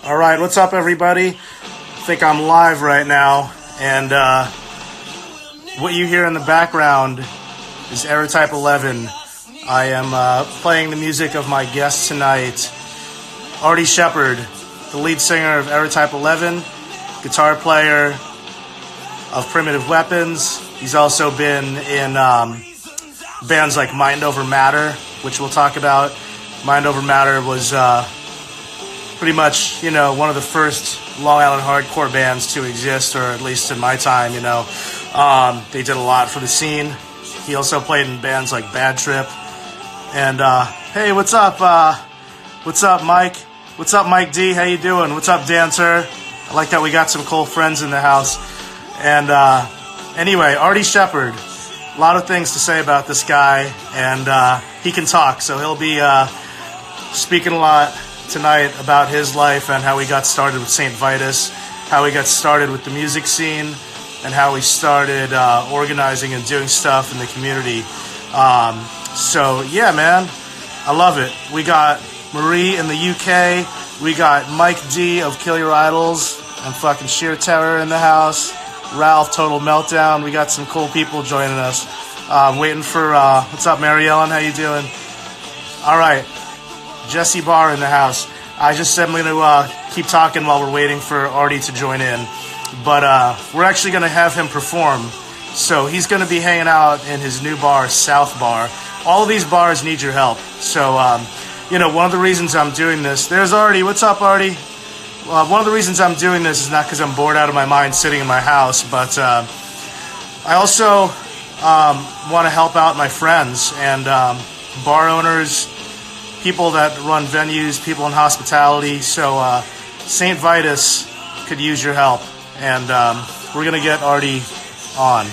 All right, what's up, everybody? I think I'm live right now, and what you hear in the background is Errortype 11. I am playing the music of my guest tonight, Artie Shepherd, the lead singer of Errortype 11, guitar player of Primitive Weapons. He's also been in bands like Mind Over Matter, which we'll talk about. Mind Over Matter was pretty much, one of the first Long Island hardcore bands to exist, or at least in my time, They did a lot for the scene. He also played in bands like Bad Trip. And, hey, what's up? What's up, Mike? What's up, Mike D? How you doing? What's up, Dancer? I like that we got some cool friends in the house. And, anyway, Artie Shepherd. A lot of things to say about this guy, and he can talk, so he'll be speaking a lot tonight about his life and how he got started with Saint Vitus, how he got started with the music scene, and how he started organizing and doing stuff in the community. So, yeah, man, I love it. We got Marie in the UK. We got Mike D of Kill Your Idols and fucking Sheer Terror in the house. Ralph, Total Meltdown. We got some cool people joining us. Waiting for, what's up, Mary Ellen? How you doing? All right. Jesse Barr in the house. I just said I'm going to keep talking while we're waiting for Artie to join in. But we're actually going to have him perform. So he's going to be hanging out in his new bar, South Bar. All of these bars need your help. So, one of the reasons I'm doing this... There's Artie. What's up, Artie? One of the reasons I'm doing this is not because I'm bored out of my mind sitting in my house, but I also want to help out my friends and bar owners, people that run venues, people in hospitality. So Saint Vitus could use your help, and we're going to get Artie on.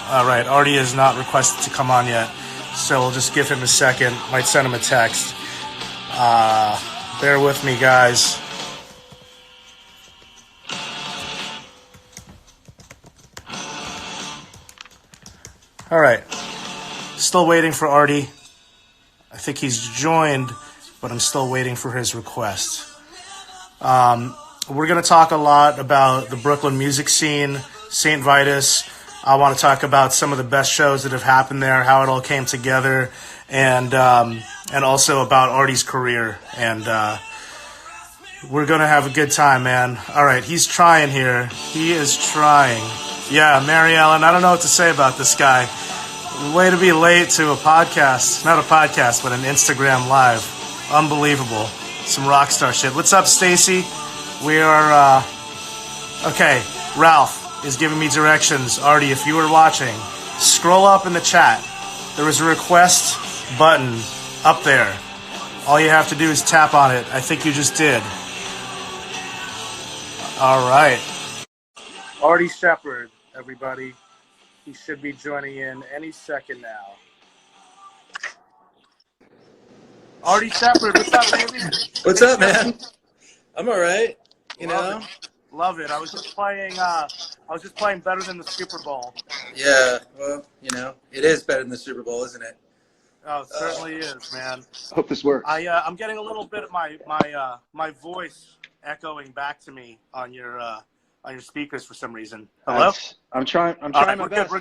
All right, Artie is not requested to come on yet, so we'll just give him a second. Might send him a text. Bear with me, guys. All right. Still waiting for Artie. I think he's joined, but I'm still waiting for his request. We're going to talk a lot about the Brooklyn music scene, Saint Vitus. I want to talk about some of the best shows that have happened there, how it all came together, and also about Artie's career. And we're going to have a good time, man. All right, he's trying here. He is trying. Yeah, Mary Ellen, I don't know what to say about this guy. Way to be late to a podcast. Not a podcast, but an Instagram Live. Unbelievable. Some rock star shit. What's up, Stacy? We are, okay, Ralph is giving me directions. Artie, if you were watching, scroll up in the chat. There was a request button up there. All you have to do is tap on it. I think you just did. All right. Artie Shepherd, everybody. He should be joining in any second now. Artie Shepherd, what's up, baby? What's up, man? I'm all right. Love it. I was just playing better than the Super Bowl. Yeah, well, it is better than the Super Bowl, isn't it? Oh, it certainly is, man. Hope this works. I'm getting a little bit of my voice echoing back to me on your speakers for some reason. Hello? I'm trying my best. We're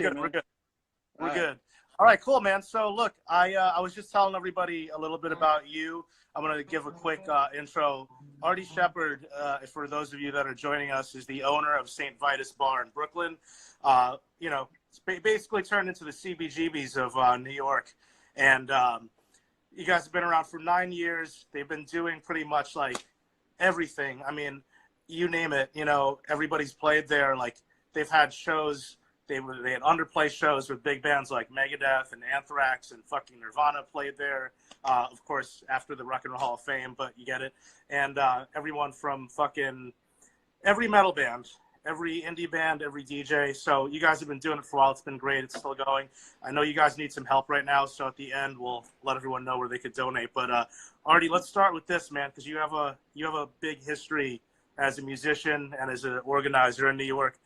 good. All right, cool, man. So look, I was just telling everybody a little bit about you. I'm going to give a quick intro. Artie Shepherd, for those of you that are joining us, is the owner of Saint Vitus Bar in Brooklyn. It's basically turned into the CBGBs of New York. And you guys have been around for 9 years. They've been doing pretty much like everything. I mean, you name it, everybody's played there. Like, they've had shows, they had underplay shows with big bands like Megadeth and Anthrax and fucking Nirvana played there. Of course, after the Rock and Roll Hall of Fame, but you get it. And everyone from fucking every metal band, every indie band, every DJ. So you guys have been doing it for a while. It's been great. It's still going. I know you guys need some help right now, so at the end we'll let everyone know where they could donate. But Artie, let's start with this, man, because you have a big history as a musician and as an organizer in New York.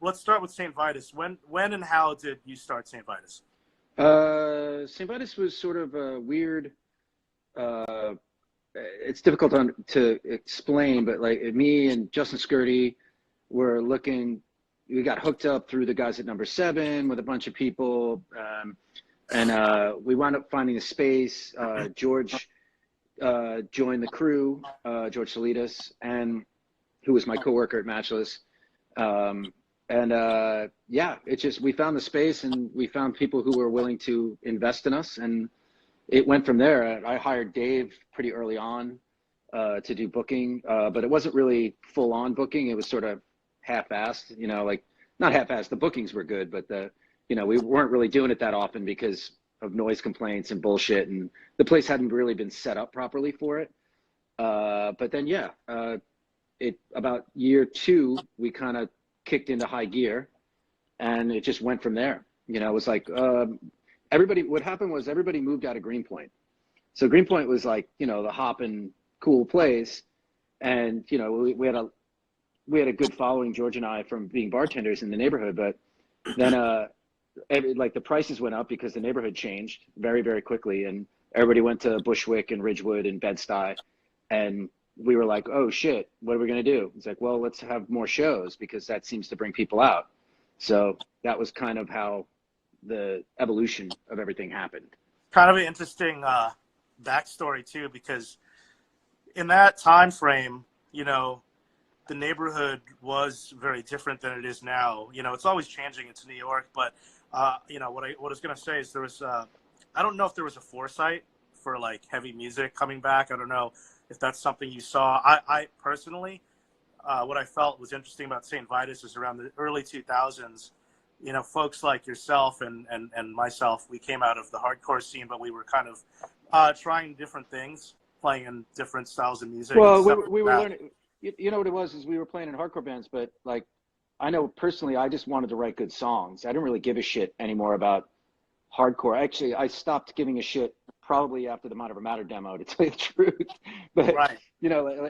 Let's start with Saint Vitus. When and how did you start Saint Vitus? Saint Vitus was sort of a weird it's difficult to explain, but like me and Justin Skirty were looking. We got hooked up through the guys at Number 7 with a bunch of people, and we wound up finding a space. George joined the crew, George Salidas, and who was my coworker at Matchless. Yeah, it's just, we found the space and we found people who were willing to invest in us, and it went from there. I hired Dave pretty early on to do booking, but it wasn't really full on booking. It was sort of half-assed, like not half-assed. The bookings were good, but we weren't really doing it that often because of noise complaints and bullshit, and the place hadn't really been set up properly for it. But then, about year 2, we kind of kicked into high gear, and it just went from there. It was like what happened was everybody moved out of Greenpoint. So Greenpoint was like, the hopping cool place. And, we had a good following, George and I, from being bartenders in the neighborhood. But then the prices went up because the neighborhood changed very, very quickly. And everybody went to Bushwick and Ridgewood and Bed-Stuy. And we were like, oh shit, what are we going to do? It's like, well, let's have more shows because that seems to bring people out. So that was kind of how the evolution of everything happened. Kind of an interesting backstory too, because in that time frame, the neighborhood was very different than it is now. It's always changing. It's New York, but what I was going to say is there was I don't know if there was a foresight for like heavy music coming back. I don't know if that's something you saw. I personally, what I felt was interesting about Saint Vitus is around the early 2000s. Folks like yourself and myself, we came out of the hardcore scene, but we were kind of trying different things, playing in different styles of music. Well, we were learning. You know what it was is we were playing in hardcore bands, but like I know personally, I just wanted to write good songs. I didn't really give a shit anymore about hardcore. Actually, I stopped giving a shit probably after the Mind Over Matter demo, to tell you the truth. But right.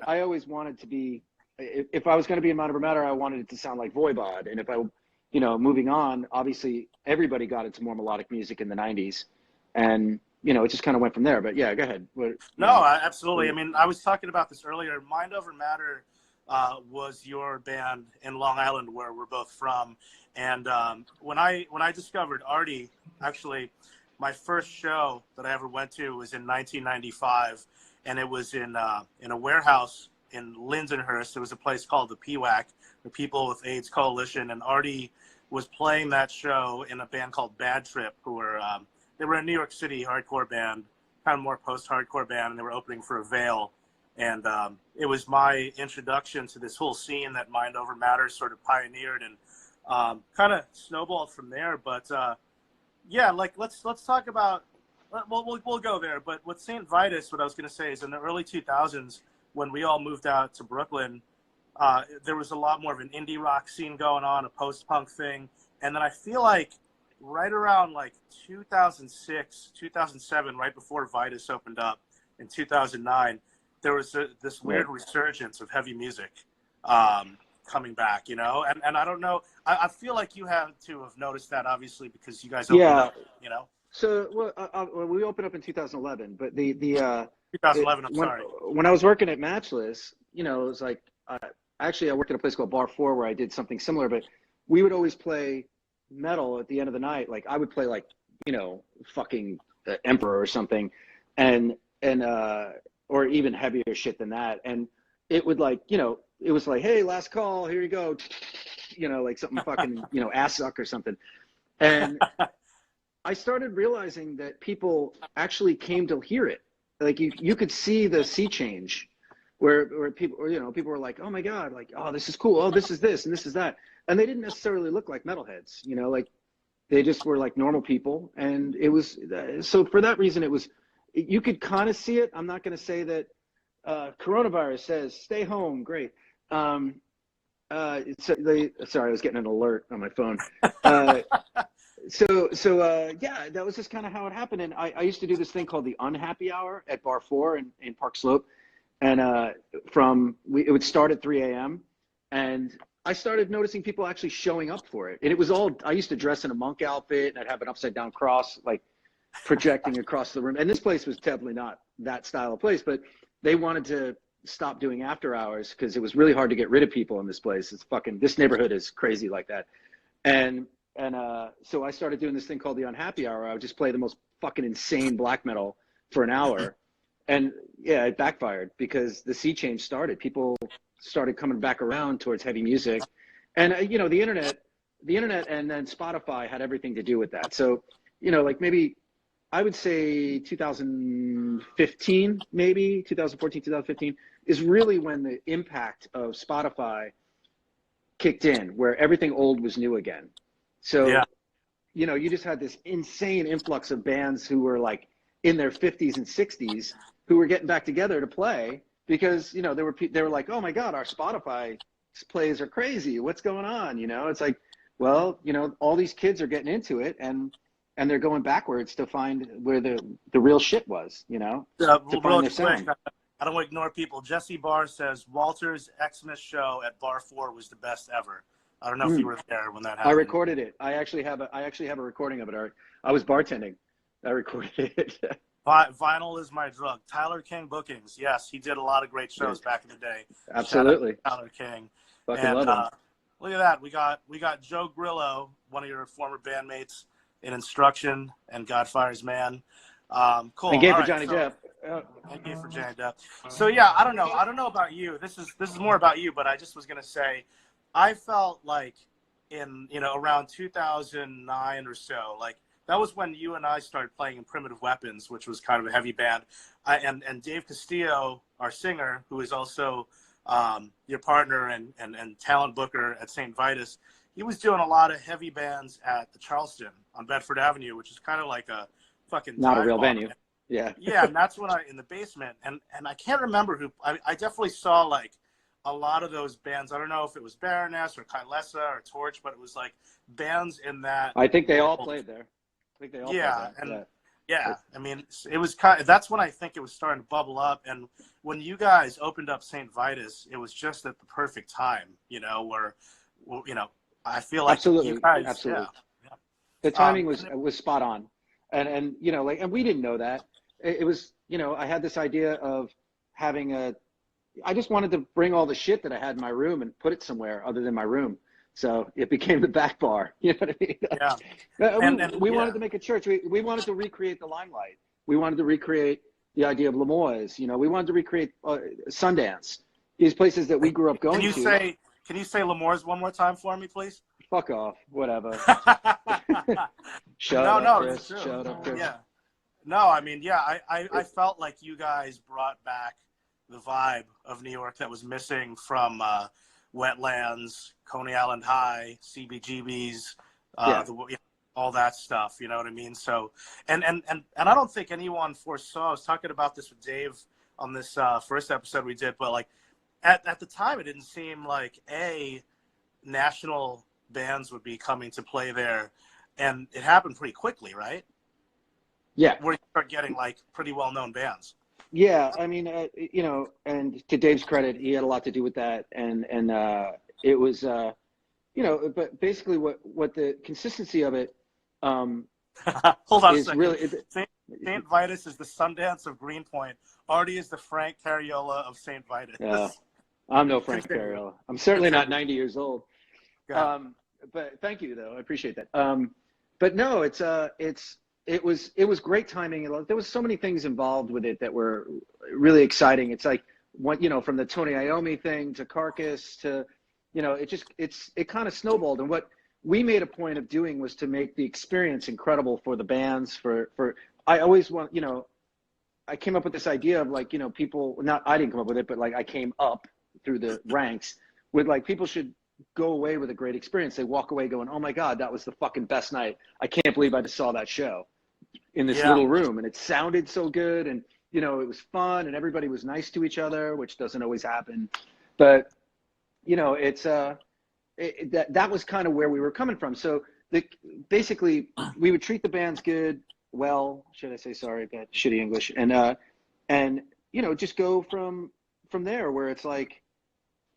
I always wanted to be. If I was going to be in Mind Over Matter, I wanted it to sound like Voivod, and if I moving on, obviously everybody got into more melodic music in the 90s, and it just kind of went from there. But yeah, go ahead. Absolutely. I mean, I was talking about this earlier. Mind Over Matter was your band in Long Island, where we're both from. And when I discovered Artie, actually, my first show that I ever went to was in 1995, and it was in a warehouse in Lindenhurst. There was a place called the PWAC, the People with AIDS Coalition, and Artie was playing that show in a band called Bad Trip, who were they were a New York City hardcore band, kind of more post-hardcore band, and they were opening for Avail. And it was my introduction to this whole scene that Mind Over Matter sort of pioneered, and kind of snowballed from there. But let's talk about. We'll go there. But with Saint Vitus, what I was going to say is in the early 2000s, when we all moved out to Brooklyn, there was a lot more of an indie rock scene going on, a post-punk thing, and then I feel like right around like 2006, 2007, right before Vitus opened up in 2009, there was this weird resurgence of heavy music coming back, and I don't know, I feel like you had to have noticed that, obviously, because you guys opened up, So, we opened up in 2011, but the 2011, when I was working at Matchless, it was like, actually I worked at a place called Bar 4 where I did something similar, but we would always play metal at the end of the night. Like I would play like, fucking Emperor or something, and or even heavier shit than that. And it would like, it was like, hey, last call, here you go. Like something fucking, ass suck or something. And I started realizing that people actually came to hear it. Like you could see the sea change where people were like, oh my God, like, oh, this is cool. Oh, this is this and this is that. And they didn't necessarily look like metalheads, like they just were like normal people. And it was, so for that reason, you could kind of see it. I'm not going to say that coronavirus says stay home. Great. Sorry, I was getting an alert on my phone. Yeah, that was just kind of how it happened. And I used to do this thing called the Unhappy Hour at Bar 4 in Park Slope. And it would start at 3 a.m. And I started noticing people actually showing up for it. And it was I used to dress in a monk outfit, and I'd have an upside down cross, like projecting across the room. And this place was definitely not that style of place, but they wanted to stop doing after hours because it was really hard to get rid of people in this place. This neighborhood is crazy like that. And so I started doing this thing called the Unhappy Hour. I would just play the most fucking insane black metal for an hour. And yeah, it backfired because the sea change started. People started coming back around towards heavy music. And, the internet and then Spotify had everything to do with that. So, like maybe I would say 2015, maybe 2014, 2015 is really when the impact of Spotify kicked in, where everything old was new again. So, Yeah. You just had this insane influx of bands who were like in their 50s and 60s who were getting back together to play because, they were like, oh my God, our Spotify plays are crazy. What's going on? It's like, well, all these kids are getting into it and they're going backwards to find where the real shit was, to find Real their sound. quick, I don't want to ignore people. Jesse Barr says Walter's Xmas show at Bar 4 was the best ever. I don't know if you were there when that happened. I recorded it. I actually have a recording of it. I was bartending. I recorded it. Vinyl is my drug. Tyler King bookings. Yes, he did a lot of great shows back in the day. Absolutely. Tyler King. Fucking love him. Look at that. We got Joe Grillo, one of your former bandmates in Instruction and Godfire's Man. Cool. And Gay for Johnny Depp. And Gay for Johnny Depp. So yeah, I don't know about you. This is more about you, but I just was gonna say, I felt like in around 2009 or so, like that was when you and I started playing in Primitive Weapons, which was kind of a heavy band. And Dave Castillo, our singer, who is also your partner and talent booker at Saint Vitus, he was doing a lot of heavy bands at the Charleston on Bedford Avenue, which is kind of like a fucking not a real venue. Yeah. Yeah, and that's when in the basement, and I can't remember who. I definitely saw like a lot of those bands. I don't know if it was Baroness or Kylesa or Torch, but it was like bands in that. I think they all played there. Yeah, I mean, it was that's when I think it was starting to bubble up. And when you guys opened up Saint Vitus, it was just at the perfect time, where, I feel like absolutely, you guys, absolutely. Yeah. The timing was spot on, and and we didn't know that. It was, I had this idea of having I just wanted to bring all the shit that I had in my room and put it somewhere other than my room. So it became the back bar. You know what I mean? Yeah. We wanted to make a church. We wanted to recreate the Limelight. We wanted to recreate the idea of Lemoyne. We wanted to recreate Sundance. These places that we grew up going to. Can you say Lemoyne one more time for me, please? Fuck off. Whatever. Shut up, Chris. Shut up, Chris. Yeah. No, I mean, yeah, I felt like you guys brought back the vibe of New York that was missing from Wetlands, Coney Island High, CBGBs, all that stuff. You know what I mean? So, and I don't think anyone foresaw. I was talking about this with Dave on this first episode we did, but like at the time, it didn't seem like national bands would be coming to play there, and it happened pretty quickly, right? Yeah, where you start getting like pretty well-known bands. Yeah, I mean, and to Dave's credit, he had a lot to do with that, and it was, but basically, what the consistency of it, hold on a second. Really, Saint Vitus is the Sundance of Greenpoint. Artie is the Frank Cariola of Saint Vitus. Yeah, I'm no Frank Cariola. I'm certainly not 90 years old. But thank you, though. I appreciate that. But no, it was great timing. There was so many things involved with it that were really exciting. It's like from the Tony Iommi thing to Carcass to, it kind of snowballed. And what we made a point of doing was to make the experience incredible for the bands. I always want, I came up with this idea of like, people, not I didn't come up with it, but like I came up through the ranks with like people should go away with a great experience. They walk away going, oh my God, that was the fucking best night. I can't believe I just saw that show in this little room, and it sounded so good, and it was fun, and everybody was nice to each other, which doesn't always happen. But it's that was kind of where we were coming from. So basically we would treat the bands good, well, should I say, sorry, that shitty English, and just go from there, where it's like,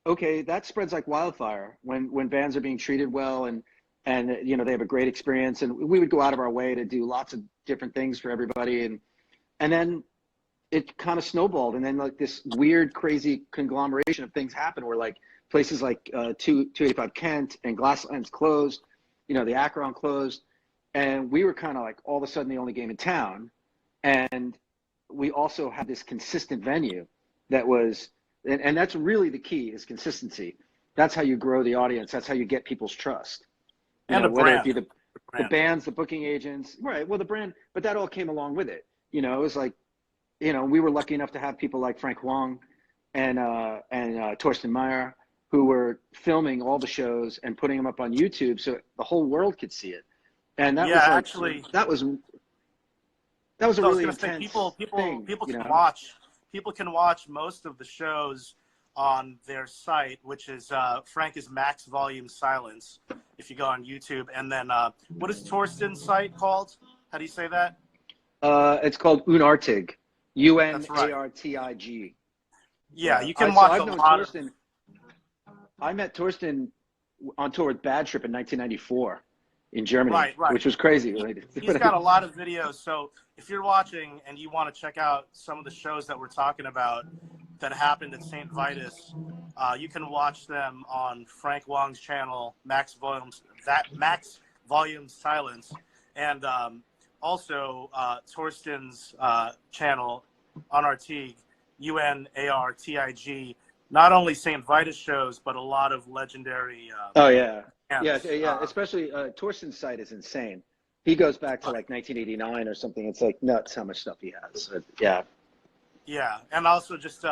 okay, that spreads like wildfire when bands are being treated well and they have a great experience, and we would go out of our way to do lots of different things for everybody, and then it kind of snowballed, and then like this weird, crazy conglomeration of things happened where like places like 285 Kent and Glasslands closed, you know, the Acheron closed, and we were kind of like all of a sudden the only game in town, and we also had this consistent venue that was, and that's really the key is consistency. That's how you grow the audience. That's how you get people's trust. You And know, a whether brand. it be the bands, the booking agents, right? Well, the brand, but that all came along with it. You know, it was like, you know, we were lucky enough to have people like Frank Wong and Torsten Meyer who were filming all the shows and putting them up on YouTube so the whole world could see it. And that was like, actually, that was a really intense people thing, can watch. People can watch most of the shows on their site, which is Frank is Max Volume Silence. If you go on YouTube, and then what is Torsten's site called? How do you say that? It's called Unartig, Unartig. Yeah, you can watch I've known Torsten. I met Torsten on tour with Bad Trip in 1994 in Germany, right. which was crazy. He's got a lot of videos. So if you're watching and you want to check out some of the shows that we're talking about that happened at Saint Vitus, you can watch them on Frank Wong's channel, Max Volume Silence, and also Torsten's channel, Unartig, UNARTIG. Not only Saint Vitus shows, but a lot of legendary. Yeah. Bands. Yeah. Especially Torsten's site is insane. He goes back to like 1989 or something. It's like nuts how much stuff he has. Yeah. Yeah, and also just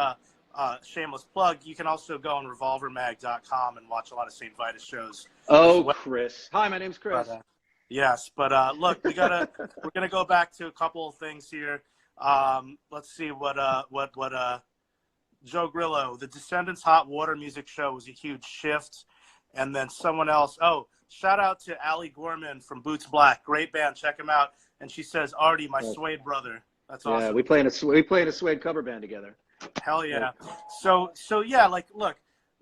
shameless plug. You can also go on revolvermag.com and watch a lot of Saint Vitus shows. Oh, Chris. Hi, my name's Chris. Yes, but look, we're gonna go back to a couple of things here. Let's see what Joe Grillo, the Descendants Hot Water Music Show was a huge shift. And then someone else, shout out to Allie Gorman from Boots Black. Great band, check him out. And she says, Artie, my Suede brother. That's awesome. Yeah, we play in a Suede cover band together. Hell yeah. So yeah, like, look,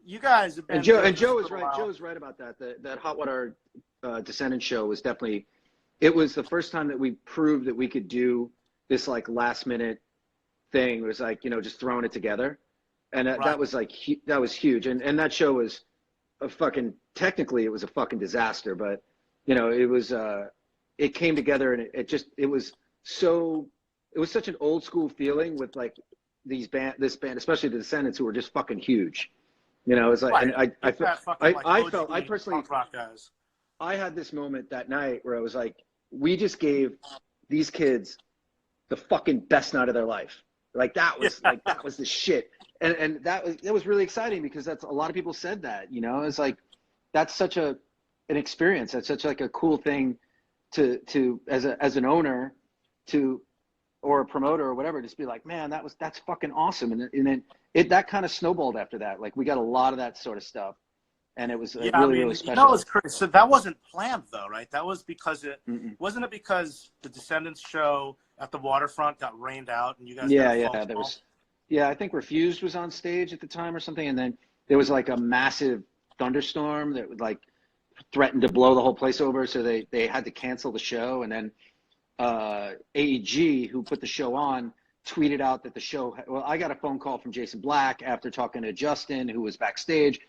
you guys have been. And Joe is right. Joe's right about that. That Hot Water Descendants show was definitely, it was the first time that we proved that we could do this like last minute thing. It was like, you know, just throwing it together. And that was like, that was huge. And that show was technically it was a fucking disaster, but you know, it was, it came together and it was such an old school feeling with like this band, especially the Descendants, who were just fucking huge. You know, it was like, right. And I personally, I had this moment that night where I was like, we just gave these kids the fucking best night of their life. Like that was the shit. And that was really exciting because that's a lot of people said that, you know, it's like, that's such an experience. That's such like a cool thing to as an owner or a promoter or whatever, just be like, man, that's fucking awesome. And then that kind of snowballed after that. Like we got a lot of that sort of stuff. And it was really special. You know, it's crazy. So that wasn't planned though, right? That was because wasn't it because the Descendants show at the waterfront got rained out and you guys I think Refused was on stage at the time or something, and then there was like a massive thunderstorm that would like threaten to blow the whole place over, so they had to cancel the show. And then AEG, who put the show on, tweeted out that the show, well, I got a phone call from Jason Black after talking to Justin, who was backstage,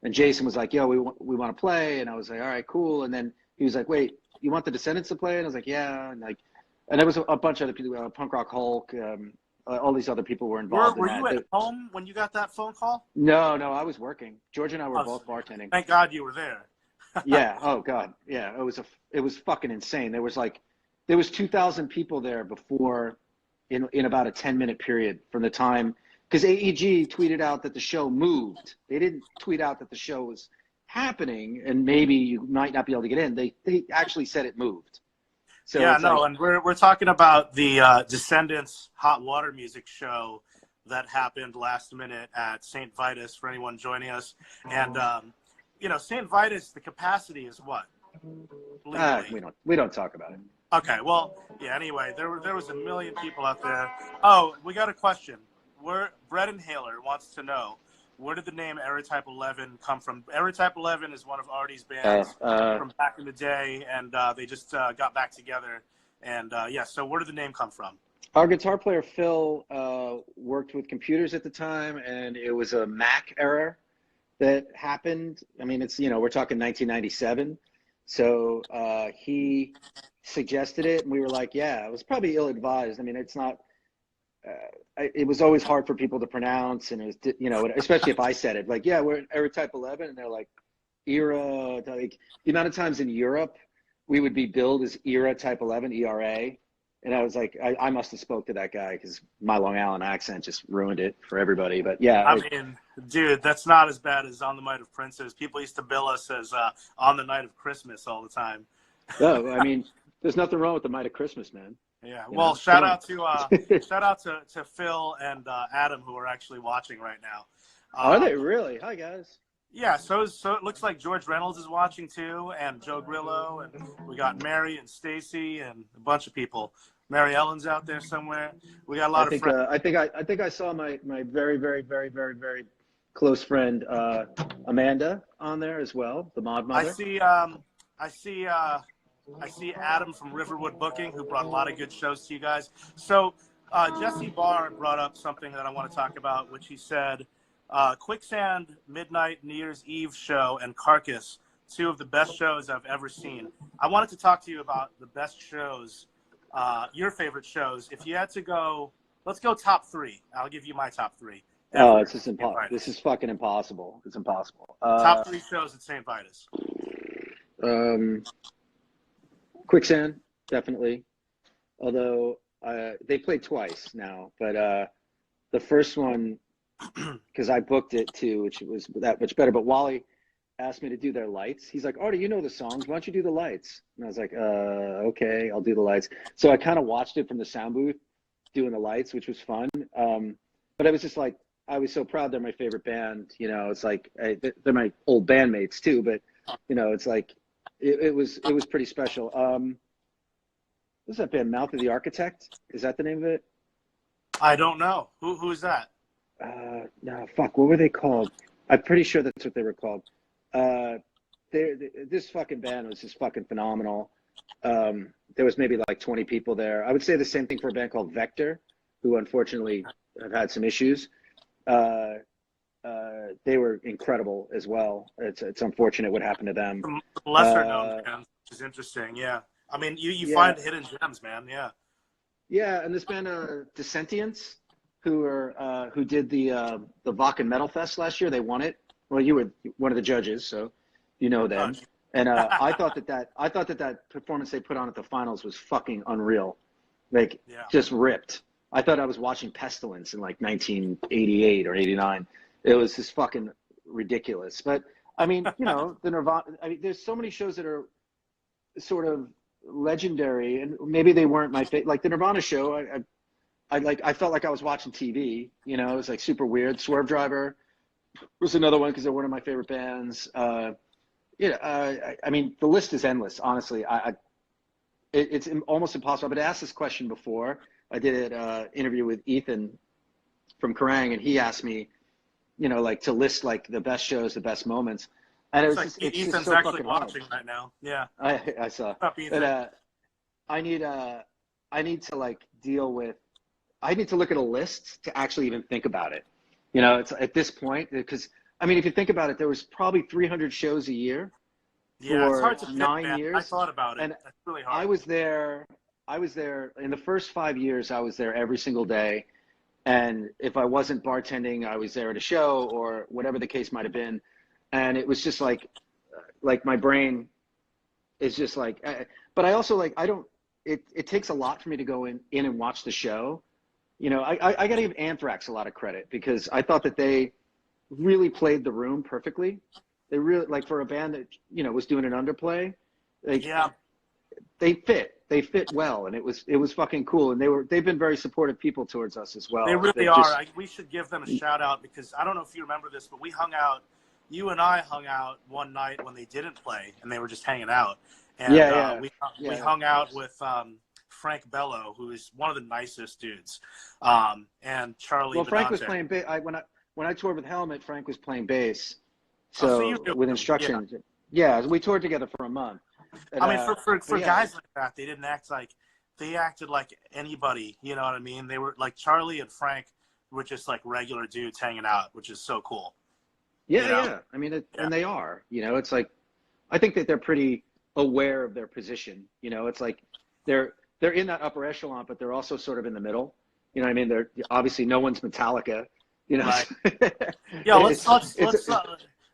and Jason was like, yo, we want to play. And I was like, all right, cool. And then he was like, wait, you want the Descendants to play? And I was like, yeah. And there was a bunch of other people, Punk Rock Hulk, all these other people were involved. Were you at home when you got that phone call? No, I was working. George and I were both bartending. Thank God you were there. Yeah. Oh God. Yeah. It was fucking insane. There was 2,000 people there before in about a 10-minute period from the time, because AEG tweeted out that the show moved. They didn't tweet out that the show was happening and maybe you might not be able to get in. They actually said it moved. So yeah, no, and we're talking about the Descendants Hot Water Music Show that happened last minute at Saint Vitus for anyone joining us. And you know, Saint Vitus, the capacity is what? We don't talk about it. Okay, well, yeah. Anyway, there was a million people out there. Oh, we got a question. Brett Inhaler wants to know, where did the name Errortype 11 come from? Errortype 11 is one of Artie's bands from back in the day, and they just got back together. And so where did the name come from? Our guitar player, Phil, worked with computers at the time, and it was a Mac error that happened. I mean, it's, you know, we're talking 1997. So he suggested it, and we were like, yeah, it was probably ill-advised. I mean, it's not, it was always hard for people to pronounce, and it was, you know, especially if I said it, like, yeah, we're Errortype 11, and they're like, era, like, the amount of times in Europe we would be billed as era type 11, ERA. And I was like, I must have spoke to that guy because my Long Island accent just ruined it for everybody. But yeah. I mean, dude, that's not as bad as On the Night of Princes. People used to bill us as On the Night of Christmas all the time. No, I mean, there's nothing wrong with the Night of Christmas, man. Yeah. Well, shout out to Phil and Adam, who are actually watching right now. Are they really? Hi, guys. Yeah, so it looks like George Reynolds is watching too, and Joe Grillo, and we got Mary and Stacy and a bunch of people. Mary Ellen's out there somewhere. We got a lot of friends. I think I saw my very, very, very, very, very close friend Amanda on there as well, the mod mother. I see Adam from Riverwood Booking, who brought a lot of good shows to you guys. So Jesse Barr brought up something that I want to talk about, which he said. Quicksand, Midnight, New Year's Eve show, and Carcass, two of the best shows I've ever seen. I wanted to talk to you about the best shows, your favorite shows. If you had to go, let's go top three. I'll give you my top three. Oh, it's just impossible. This is fucking impossible. It's impossible. Top three shows at Saint Vitus. Quicksand, definitely. Although they played twice now, but the first one, because I booked it too, which was that much better. But Wally asked me to do their lights. He's like, Artie, you know the songs. Why don't you do the lights? And I was like, okay, I'll do the lights. So I kind of watched it from the sound booth doing the lights, which was fun. But I was just like, I was so proud they're my favorite band. You know, it's like, they're my old bandmates too. But, you know, it's like, it was pretty special. What's that band, Mouth of the Architect? Is that the name of it? I don't know. Who's that? No, fuck. What were they called? I'm pretty sure that's what they were called. This fucking band was just fucking phenomenal. There was maybe like 20 people there. I would say the same thing for a band called Vector, who unfortunately have had some issues. They were incredible as well. It's unfortunate what happened to them. Some lesser known bands, which is interesting. Yeah. I mean, you find hidden gems, man. Yeah. Yeah, and this band, Dissentients, who did the Wacken Metal Fest last year. They won it. Well, you were one of the judges, so you know them. And I thought that performance they put on at the finals was fucking unreal. Like, just ripped. I thought I was watching Pestilence in like 1988 or 89. It was just fucking ridiculous. But I mean, you know, the Nirvana. I mean, there's so many shows that are sort of legendary, and maybe they weren't my favorite. Like the Nirvana show, I felt like I was watching TV. You know, it was like super weird. Swerve Driver was another one because they're one of my favorite bands. I mean, the list is endless. Honestly, it's almost impossible. But I asked this question before. I did an interview with Ethan from Kerrang, and he asked me, you know, like to list like the best shows, the best moments. And it was like just, it's Ethan's just so actually fucking watching hard. right now. Yeah, I saw. What's up, Ethan? But I need to like deal with. I need to look at a list to actually even think about it. You know, it's at this point because I mean, if you think about it, there was probably 300 shows a year Yeah, it's for hard to pick, 9 man. years. I thought about it. And It's really hard. I was there in the first 5 years. I was there every single day, and if I wasn't bartending, I was there at a show or whatever the case might have been. And it was just like my brain is just like. But I also like I don't. It takes a lot for me to go in and watch the show. You know, I got to give Anthrax a lot of credit because I thought that they really played the room perfectly. They really, like, for a band that, you know, was doing an underplay, like, they fit well, and it was fucking cool. And they've been very supportive people towards us as well. They really are. We should give them a shout out because I don't know if you remember this, but we hung out. You and I hung out one night when they didn't play, and they were just hanging out. And we hung out with Frank Bello, who is one of the nicest dudes, and Charlie. Well, Frank Bedante. was playing bass. When I toured with Helmet, Frank was playing bass. So with instructions, we toured together for a month. And, I mean, for guys like that, they didn't act like they acted like anybody. You know what I mean? They were like Charlie and Frank were just like regular dudes hanging out, which is so cool. Yeah, you know? yeah. I mean, and they are. You know, it's like I think that they're pretty aware of their position. You know, it's like they're in that upper echelon, but they're also sort of in the middle. You know what I mean? They're obviously no one's Metallica. You know. Right. Yeah,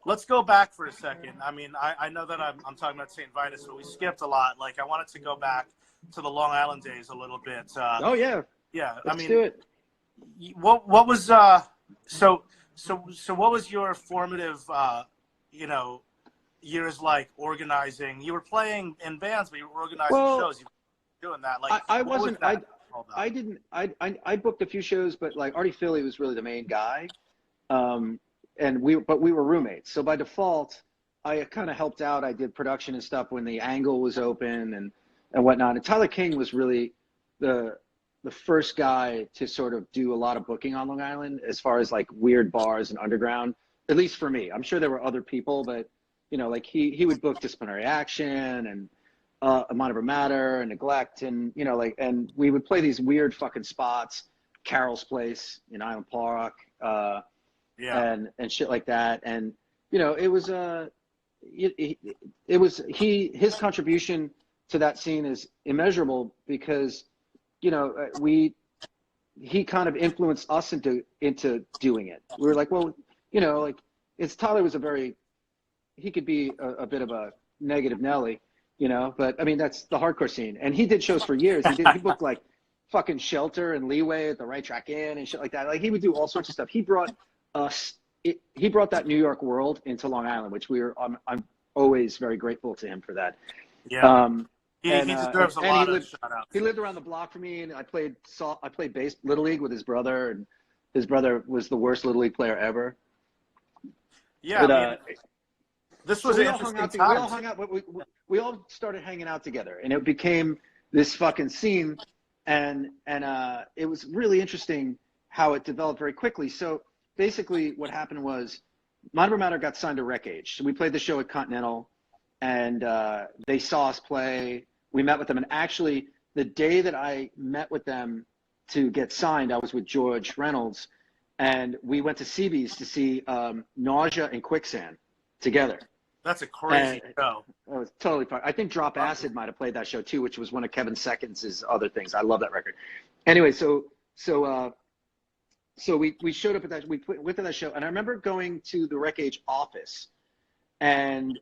let's go back for a second. I mean, I know that I'm talking about Saint Vitus, but we skipped a lot. Like, I wanted to go back to the Long Island days a little bit. Oh yeah. Yeah, Let's do it. What was so what was your formative years like organizing? You were playing in bands, but you were organizing shows. You were doing that. Like I wasn't. I didn't. I booked a few shows, but like Artie Philly was really the main guy. And we were roommates. So by default, I kind of helped out. I did production and stuff when the Angle was open and whatnot. And Tyler King was really the first guy to sort of do a lot of booking on Long Island as far as like weird bars and underground, at least for me. I'm sure there were other people, but you know, like he would book Disciplinary Action and Monover Matter and Neglect, and you know, like, and we would play these weird fucking spots, Carol's Place in Island Park, and shit like that. And you know, it was his contribution to that scene is immeasurable because you know he kind of influenced us into doing it. We were like, well, you know, like Tyler was he could be a bit of a negative Nelly, you know, but I mean, that's the hardcore scene. And he did shows for years. He booked like fucking Shelter and Leeway at the Right Track Inn and shit like that. Like he would do all sorts of stuff. He brought that New York world into Long Island, which I'm always very grateful to him for that. Yeah. He deserves a lot of shout outs. He lived around the block from me, and I played bass Little League with his brother, and his brother was the worst Little League player ever. Yeah, but, this was an interesting time. We all hung out. We all started hanging out together, and it became this fucking scene. And it was really interesting how it developed very quickly. So basically, what happened was, Monover Matter got signed to Rec Age. So we played the show at Continental, and they saw us play. We met with them, and actually, the day that I met with them to get signed, I was with George Reynolds, and we went to CB's to see Nausea and Quicksand together. That's a crazy show. It was totally fun. I think Drop Acid might have played that show too, which was one of Kevin Seconds' other things. I love that record. Anyway, so we showed up at that. We went to that show, and I remember going to the Rec Age office, and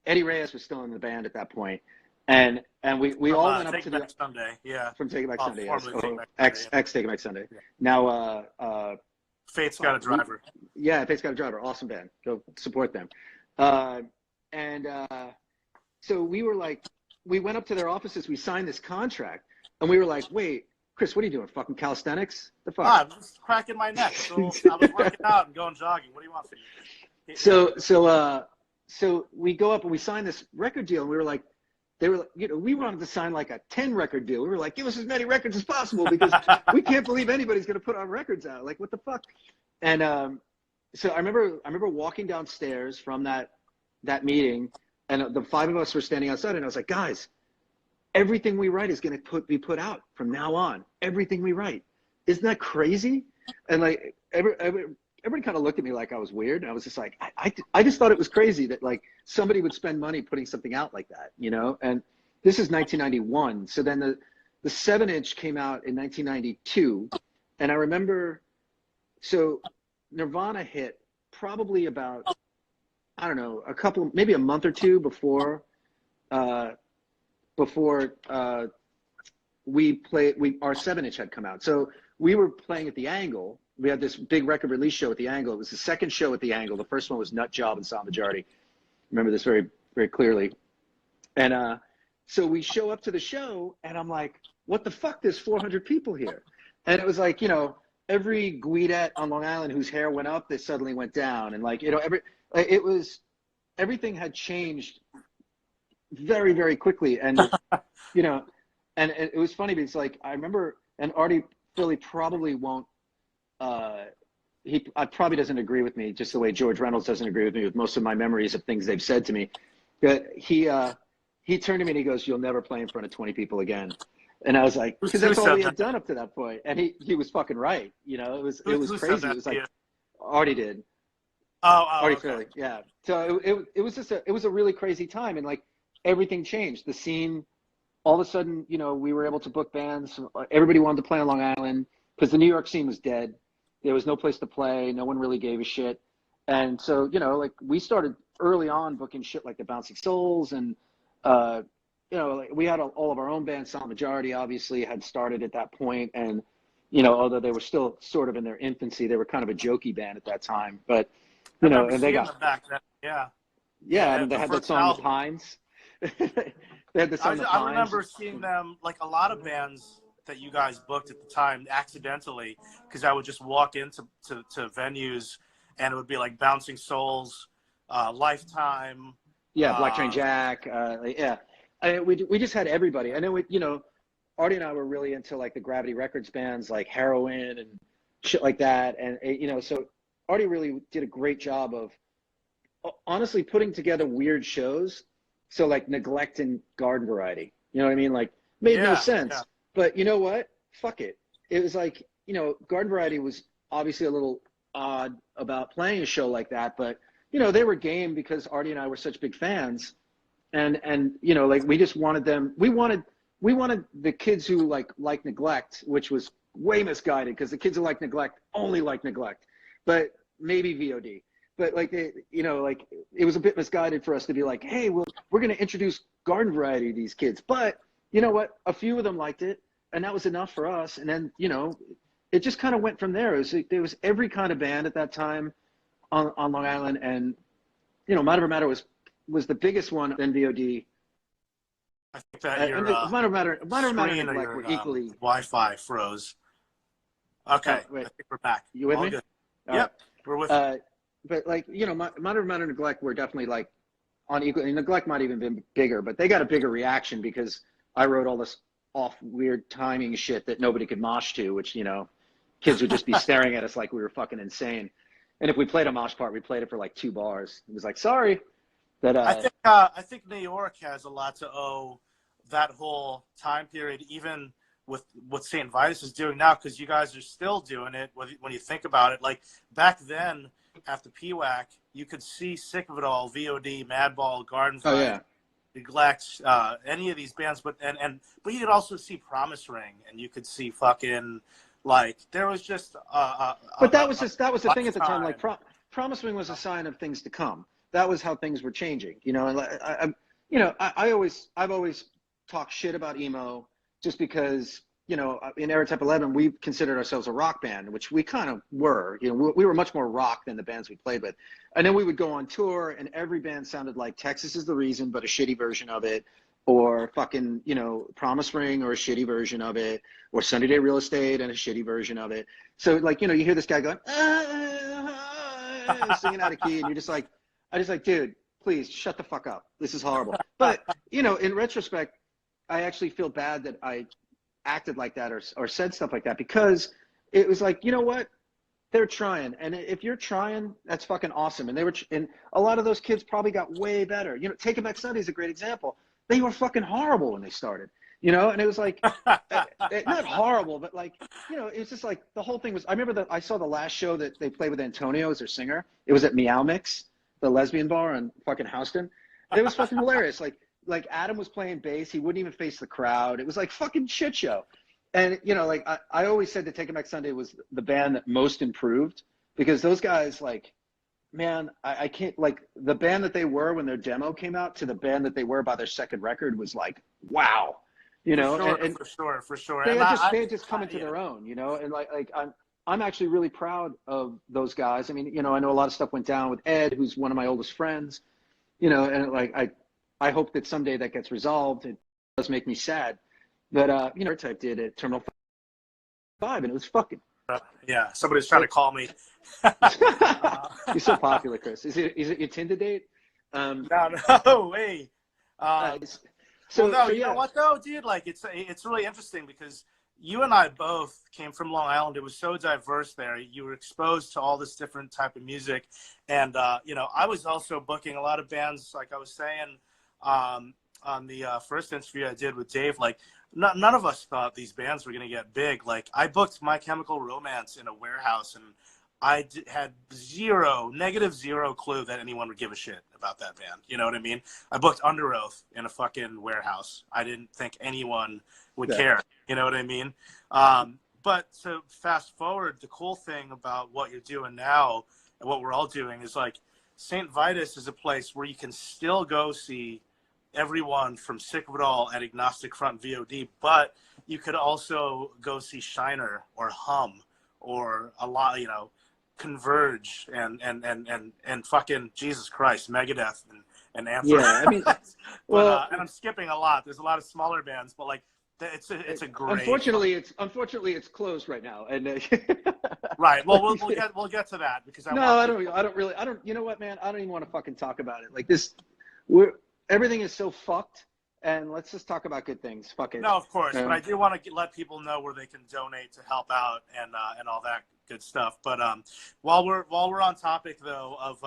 Eddie Reyes was still in the band at that point, and we all went up to the Sunday, from Take It Back Sunday, yes. Take It Back Sunday. Yeah. Now, Fate's Got a Driver. Fate's Got a Driver, awesome band. Go support them. So we were like, we went up to their offices, we signed this contract, and we were like, wait, Chris, what are you doing? Fucking calisthenics? The fuck? I was cracking my neck. So I was working out and going jogging. What do you want from me? So we go up and we sign this record deal, and we were like, we wanted to sign like a 10 record deal. We were like, give us as many records as possible because we can't believe anybody's going to put our records out. Like, what the fuck? And so I remember walking downstairs from that meeting, and the five of us were standing outside, and I was like, guys, everything we write is going to be put out from now on. Everything we write. Isn't that crazy? And like everybody kind of looked at me like I was weird. And I was just like, I just thought it was crazy that like somebody would spend money putting something out like that, you know? And this is 1991. So then the 7-inch came out in 1992. And I remember, so Nirvana hit probably about, I don't know, maybe a month or two before our 7-inch had come out. So we were playing at the Angle. We had this big record release show at the Angle. It was the second show at the Angle. The first one was Nut Job and Silent Majority. Remember this very, very clearly. And so we show up to the show, and I'm like, what the fuck? There's 400 people here. And it was like, you know, every Guidette on Long Island whose hair went up, they suddenly went down. And like, you know, everything had changed very, very quickly. And, you know, and it was funny because like, I remember, and Artie Philly probably won't, he probably doesn't agree with me just the way George Reynolds doesn't agree with me with most of my memories of things they've said to me. But he turned to me and he goes, "You'll never play in front of 20 people again." And I was like, because Who that's all said we had that? done up to that point. And he was fucking right. You know, it was Who said crazy. that It was to like, you? Artie did. Artie Okay. Fairley, yeah. So it was just it was a really crazy time, and like everything changed. The scene, all of a sudden, you know, we were able to book bands. Everybody wanted to play on Long Island because the New York scene was dead. There was no place to play. No one really gave a shit. And so, you know, like we started early on booking shit like the Bouncing Souls, and you know, like we had all of our own bands. Silent Majority obviously had started at that point, and you know, although they were still sort of in their infancy, they were kind of a jokey band at that time. But I you know, remember and they seeing got them back then. Yeah. yeah, and they The had that first song "The album. Pines." They had the song "The I Pines." remember seeing them, like a lot of bands that you guys booked at the time, accidentally, because I would just walk into to venues and it would be like Bouncing Souls, Lifetime. Yeah, Black Train Jack. Yeah, we just had everybody, and then we, you know, Artie and I were really into like the Gravity Records bands like Heroin and shit like that, and you know, so Artie really did a great job of honestly putting together weird shows. So like Neglect and Garden Variety, you know what I mean? Like made no Yeah, yeah. sense, but you know what? Fuck it. It was like, you know, Garden Variety was obviously a little odd about playing a show like that, but you know, they were game because Artie and I were such big fans, and you know, like we just wanted them. We wanted the kids who like Neglect, which was way misguided because the kids who like Neglect only like Neglect, but maybe VOD. But like you know, like it was a bit misguided for us to be like, hey, we're going to introduce Garden Variety to these kids. But you know what? A few of them liked it, and that was enough for us. And then you know, it just kind of went from there. There was every kind of band at that time on Long Island, and you know, Matter of Matter was the biggest one. Then VOD. I think that your And Matter of Matter and screen or Neglect your were equally. Wi-Fi froze. Okay, Wait, I think we're back. you with All me? good. All Yep, we're with you. right. But like you know, Matter of Matter and Neglect were definitely like on equal. And Neglect might even been bigger, but they got a bigger reaction because I wrote all this off weird timing shit that nobody could mosh to, which you know, kids would just be staring at us like we were fucking insane. And if we played a mosh part, we played it for like 2 bars. It was like, sorry. That I think New York has a lot to owe that whole time period, even with what Saint Vitus is doing now, because you guys are still doing it when you think about it. Like back then, after PWAC, you could see Sick of It All, VOD, Madball, Garden oh Variety, yeah. Neglect, any of these bands, but you could also see Promise Ring, and you could see fucking like there was just But that was the thing at the time. Like time. Promise Ring was a sign of things to come. That was how things were changing, you know. And I've always talked shit about emo just because, you know, in Errortype 11 we considered ourselves a rock band, which we kind of were. You know, we were much more rock than the bands we played with. And then we would go on tour, and every band sounded like Texas Is the Reason, but a shitty version of it, or fucking, you know, Promise Ring, or a shitty version of it, or Sunny Day Real Estate and a shitty version of it. So like, you know, you hear this guy going singing out of key, and you're just like, dude, please shut the fuck up. This is horrible. But you know, in retrospect, I actually feel bad that I acted like that or said stuff like that, because it was like, you know what? They're trying. And if you're trying, that's fucking awesome. And and a lot of those kids probably got way better. You know, Take It Back Sunday is a great example. They were fucking horrible when they started, you know? And it was like, not horrible, but like, you know, it was just like the whole thing was, I remember that I saw the last show that they played with Antonio as their singer. It was at Meow Mix, the lesbian bar in fucking Houston. It was fucking hilarious. Like Adam was playing bass. He wouldn't even face the crowd. It was like fucking shit show. And, you know, like I always said that Take It Back Sunday was the band that most improved, because those guys, like, man, I can't, like, the band that they were when their demo came out to the band that they were by their second record was like, wow, you know? For sure. They And had just come into their own, you know? And like I'm actually really proud of those guys. I mean, you know, I know a lot of stuff went down with Ed, who's one of my oldest friends, you know, and like, I hope that someday that gets resolved. It does make me sad. But, you know, Errortype did at Terminal 5, and it was fucking. Yeah, somebody's trying to call me. You're so popular, Chris. Is it your Tinder date? No way. So no, yeah. You know what though, dude? Like it's really interesting because you and I both came from Long Island. It was so diverse there. You were exposed to all this different type of music, and you know, I was also booking a lot of bands. Like I was saying, on the first interview I did with Dave, like none of us thought these bands were going to get big. Like I booked My Chemical Romance in a warehouse, and I had negative zero clue that anyone would give a shit about that band. You know what I mean? I booked Under Oath in a fucking warehouse. I didn't think anyone would care. You know what I mean? But to fast forward, the cool thing about what you're doing now and what we're all doing is like Saint Vitus is a place where you can still go see everyone from Sick of It All at Agnostic Front VOD, but you could also go see Shiner or Hum or a lot, you know, Converge and fucking Jesus Christ, Megadeth and Anthrax. Yeah, I mean, well, and I'm skipping a lot. There's a lot of smaller bands, but like it's a great. Unfortunately, it's closed right now, and right. Well, we'll get to that because I don't. You know what, man? I don't even want to fucking talk about it. Like this, everything is so fucked, and let's just talk about good things. Fuck it. No, of course, but I do want to let people know where they can donate to help out and all that good stuff. But while we're on topic though of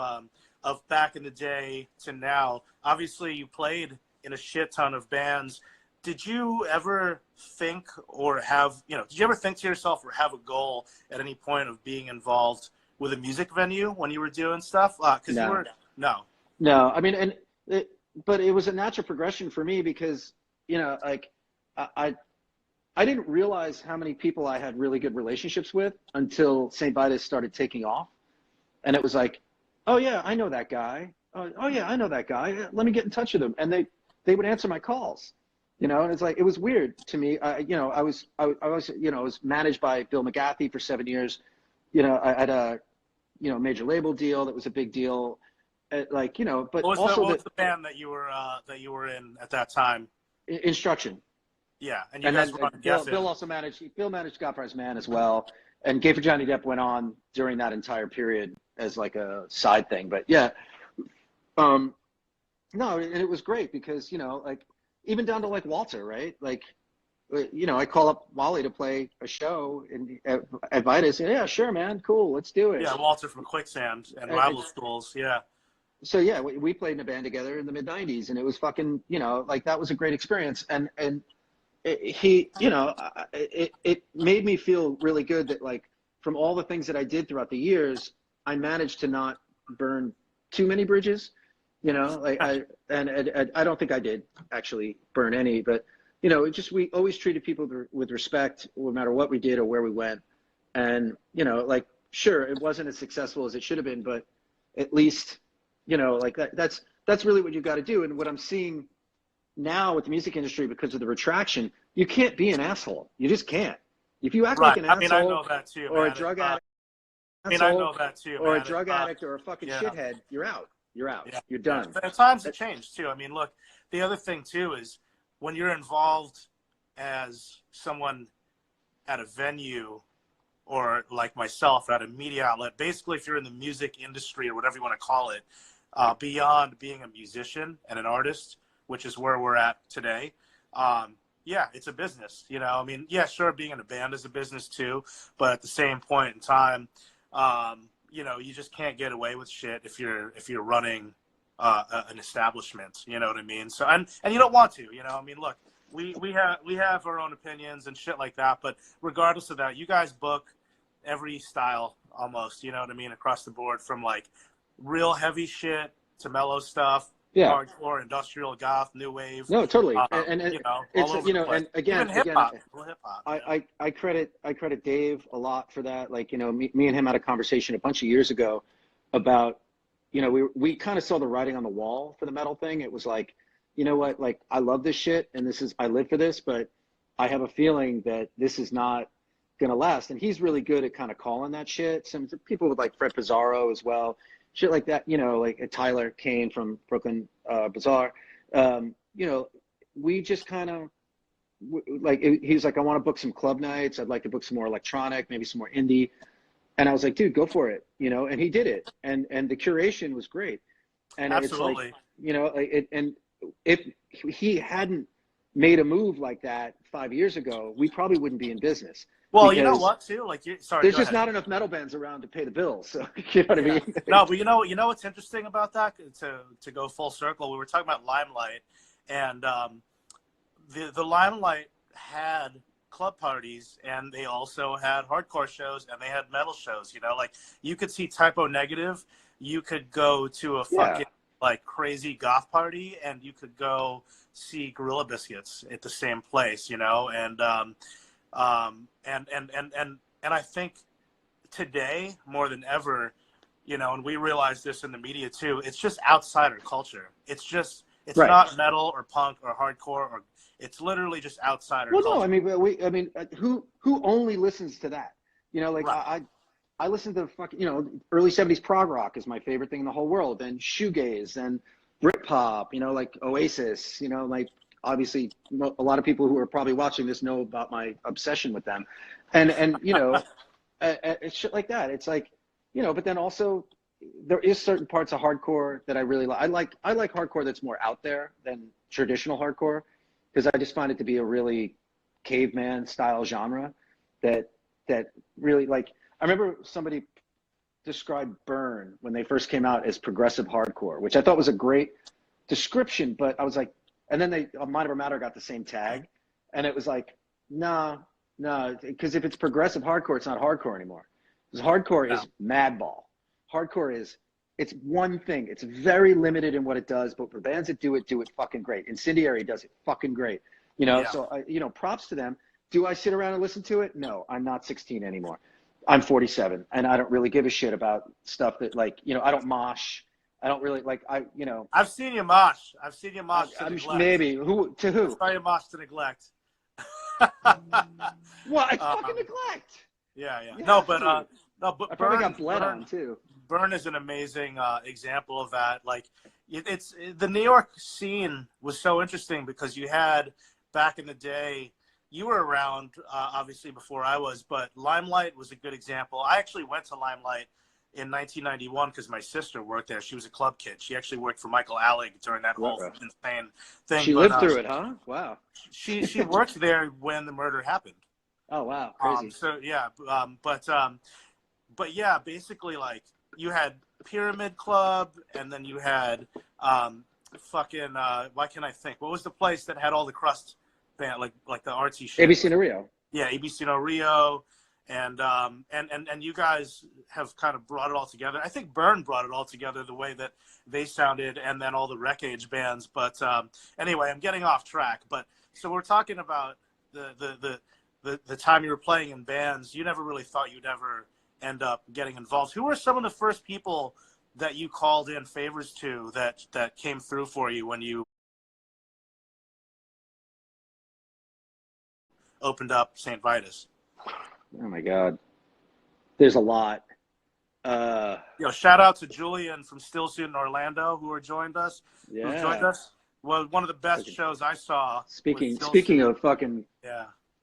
back in the day to now, obviously you played in a shit ton of bands. Did you ever think or have, did you ever think to yourself or have a goal at any point of being involved with a music venue when you were doing stuff? No. I mean, but it was a natural progression for me because, like I didn't realize how many people I had really good relationships with until Saint Vitus started taking off. And it was like, oh yeah, I know that guy. Oh yeah, I know that guy. Let me get in touch with him. And they would answer my calls. And it's like, it was weird to me. I was managed by Bill McGathy for 7 years. I had a, major label deal that was a big deal. But what was the band that you were in at that time? Instruction. Yeah, and you guys were on Bill also managed. Bill managed Godfather's Man as well, and Gay for Johnny Depp went on during that entire period as like a side thing. But yeah, no, and it was great because like. Even down to like Walter, right? Like, I call up Wally to play a show at Vitus. And, yeah, sure, man, cool, let's do it. Yeah, Walter from Quicksand and Rival Schools, yeah. So yeah, we played in a band together in the mid '90s, and it was fucking, like that was a great experience. And it made me feel really good that like from all the things that I did throughout the years, I managed to not burn too many bridges. Like I don't think I did actually burn any, but we always treated people with respect, no matter what we did or where we went. And like sure, it wasn't as successful as it should have been, but at least like that's really what you got to do. And what I'm seeing now with the music industry, because of the retraction, you can't be an asshole. You just can't. If you act like an asshole, I know that too, or man. a drug addict, I know that too, or man. a drug addict, or a fucking shithead, you're out. You're out. Yeah. You're done. But times have changed too. I mean, look, the other thing too is when you're involved as someone at a venue or like myself at a media outlet, basically if you're in the music industry or whatever you want to call it, beyond being a musician and an artist, which is where we're at today, yeah, it's a business. I mean, yeah, sure, being in a band is a business too, but at the same point in time, you just can't get away with shit if you're running an establishment. You know what I mean? So and you don't want to. I mean, look, we have our own opinions and shit like that. But regardless of that, you guys book every style almost. You know what I mean? Across the board, from like real heavy shit to mellow stuff. Yeah. Hardcore, industrial, goth, new wave. No, totally. And it's all over the place. And again, hip hop. I credit Dave a lot for that. Like, me and him had a conversation a bunch of years ago about, we kind of saw the writing on the wall for the metal thing. It was like, you know what, like I love this shit and I live for this, but I have a feeling that this is not gonna last. And he's really good at kind of calling that shit. Some people with like Fred Pizarro as well. Shit like that, like Tyler Kane from Brooklyn Bazaar. We just kind of like, he's like, I want to book some club nights. I'd like to book some more electronic, maybe some more indie. And I was like, dude, go for it, and he did it. And the curation was great. And absolutely, it's like, and if he hadn't made a move like that 5 years ago, we probably wouldn't be in business. Well, you know what, too? Like, there's just not enough metal bands around to pay the bills. So, you know what I mean? No, but you know what's interesting about that? To go full circle, we were talking about Limelight, And the Limelight had club parties, and they also had hardcore shows, and they had metal shows. You know, like you could see Typo Negative, you could go to a fucking like crazy goth party, and you could go see Gorilla Biscuits at the same place. You know, and I think today more than ever, you know, and we realize this in the media too, it's just outsider culture. It's not metal or punk or hardcore, or it's literally just outsider culture. No, I mean, who only listens to that? You know, like I listen to fucking, you know, early 70s prog rock is my favorite thing in the whole world, and shoegaze and Britpop, you know, like Oasis, you know, like obviously a lot of people who are probably watching this know about my obsession with them, and you know, it's shit like that. It's like, you know, but then also there is certain parts of hardcore that I really like. I like hardcore that's more out there than traditional hardcore, because I just find it to be a really caveman style genre that really, like, I remember somebody described Burn when they first came out as progressive hardcore, which I thought was a great description, but I was like, and then Mind Over Matter got the same tag, and it was like, nah, because if it's progressive hardcore, it's not hardcore anymore. Because hardcore is madball. Hardcore is, it's one thing. It's very limited in what it does, but for bands that do it fucking great. Incendiary does it fucking great. You know, so, you know, props to them. Do I sit around and listen to it? No, I'm not 16 anymore. I'm 47, and I don't really give a shit about stuff that, like, you know, I don't mosh. I don't really, like, you know. I've seen you mosh. To neglect. Maybe. To who? I saw you mosh to neglect. What? I fucking neglect. Yeah. No, but I Burn, probably got bled on, too. Burn is an amazing example of that. Like, it's the New York scene was so interesting because you had, back in the day, you were around, obviously, before I was, but Limelight was a good example. I actually went to Limelight in 1991 because my sister worked there. She was a club kid. She actually worked for Michael Alec during that whole insane thing. She lived through it, huh? Wow. She worked there when the murder happened. Oh, wow. Crazy. But yeah, basically, like, you had Pyramid Club, and then you had fucking, why can't I think? What was the place that had all the crust band, like the artsy shit? ABC No Rio. Yeah, ABC No Rio, and you guys have kind of brought it all together. I think Burn brought it all together the way that they sounded, and then all the Wreck Age bands. But anyway, I'm getting off track. But so we're talking about the time you were playing in bands. You never really thought you'd ever end up getting involved. Who were some of the first people that you called in favors to that came through for you when you opened up Saint Vitus? Oh my God, there's a lot. Shout out to Julian from Stillsuit in Orlando who joined us. Yeah, who joined us. Well, one of the best shows I saw. Speaking of fucking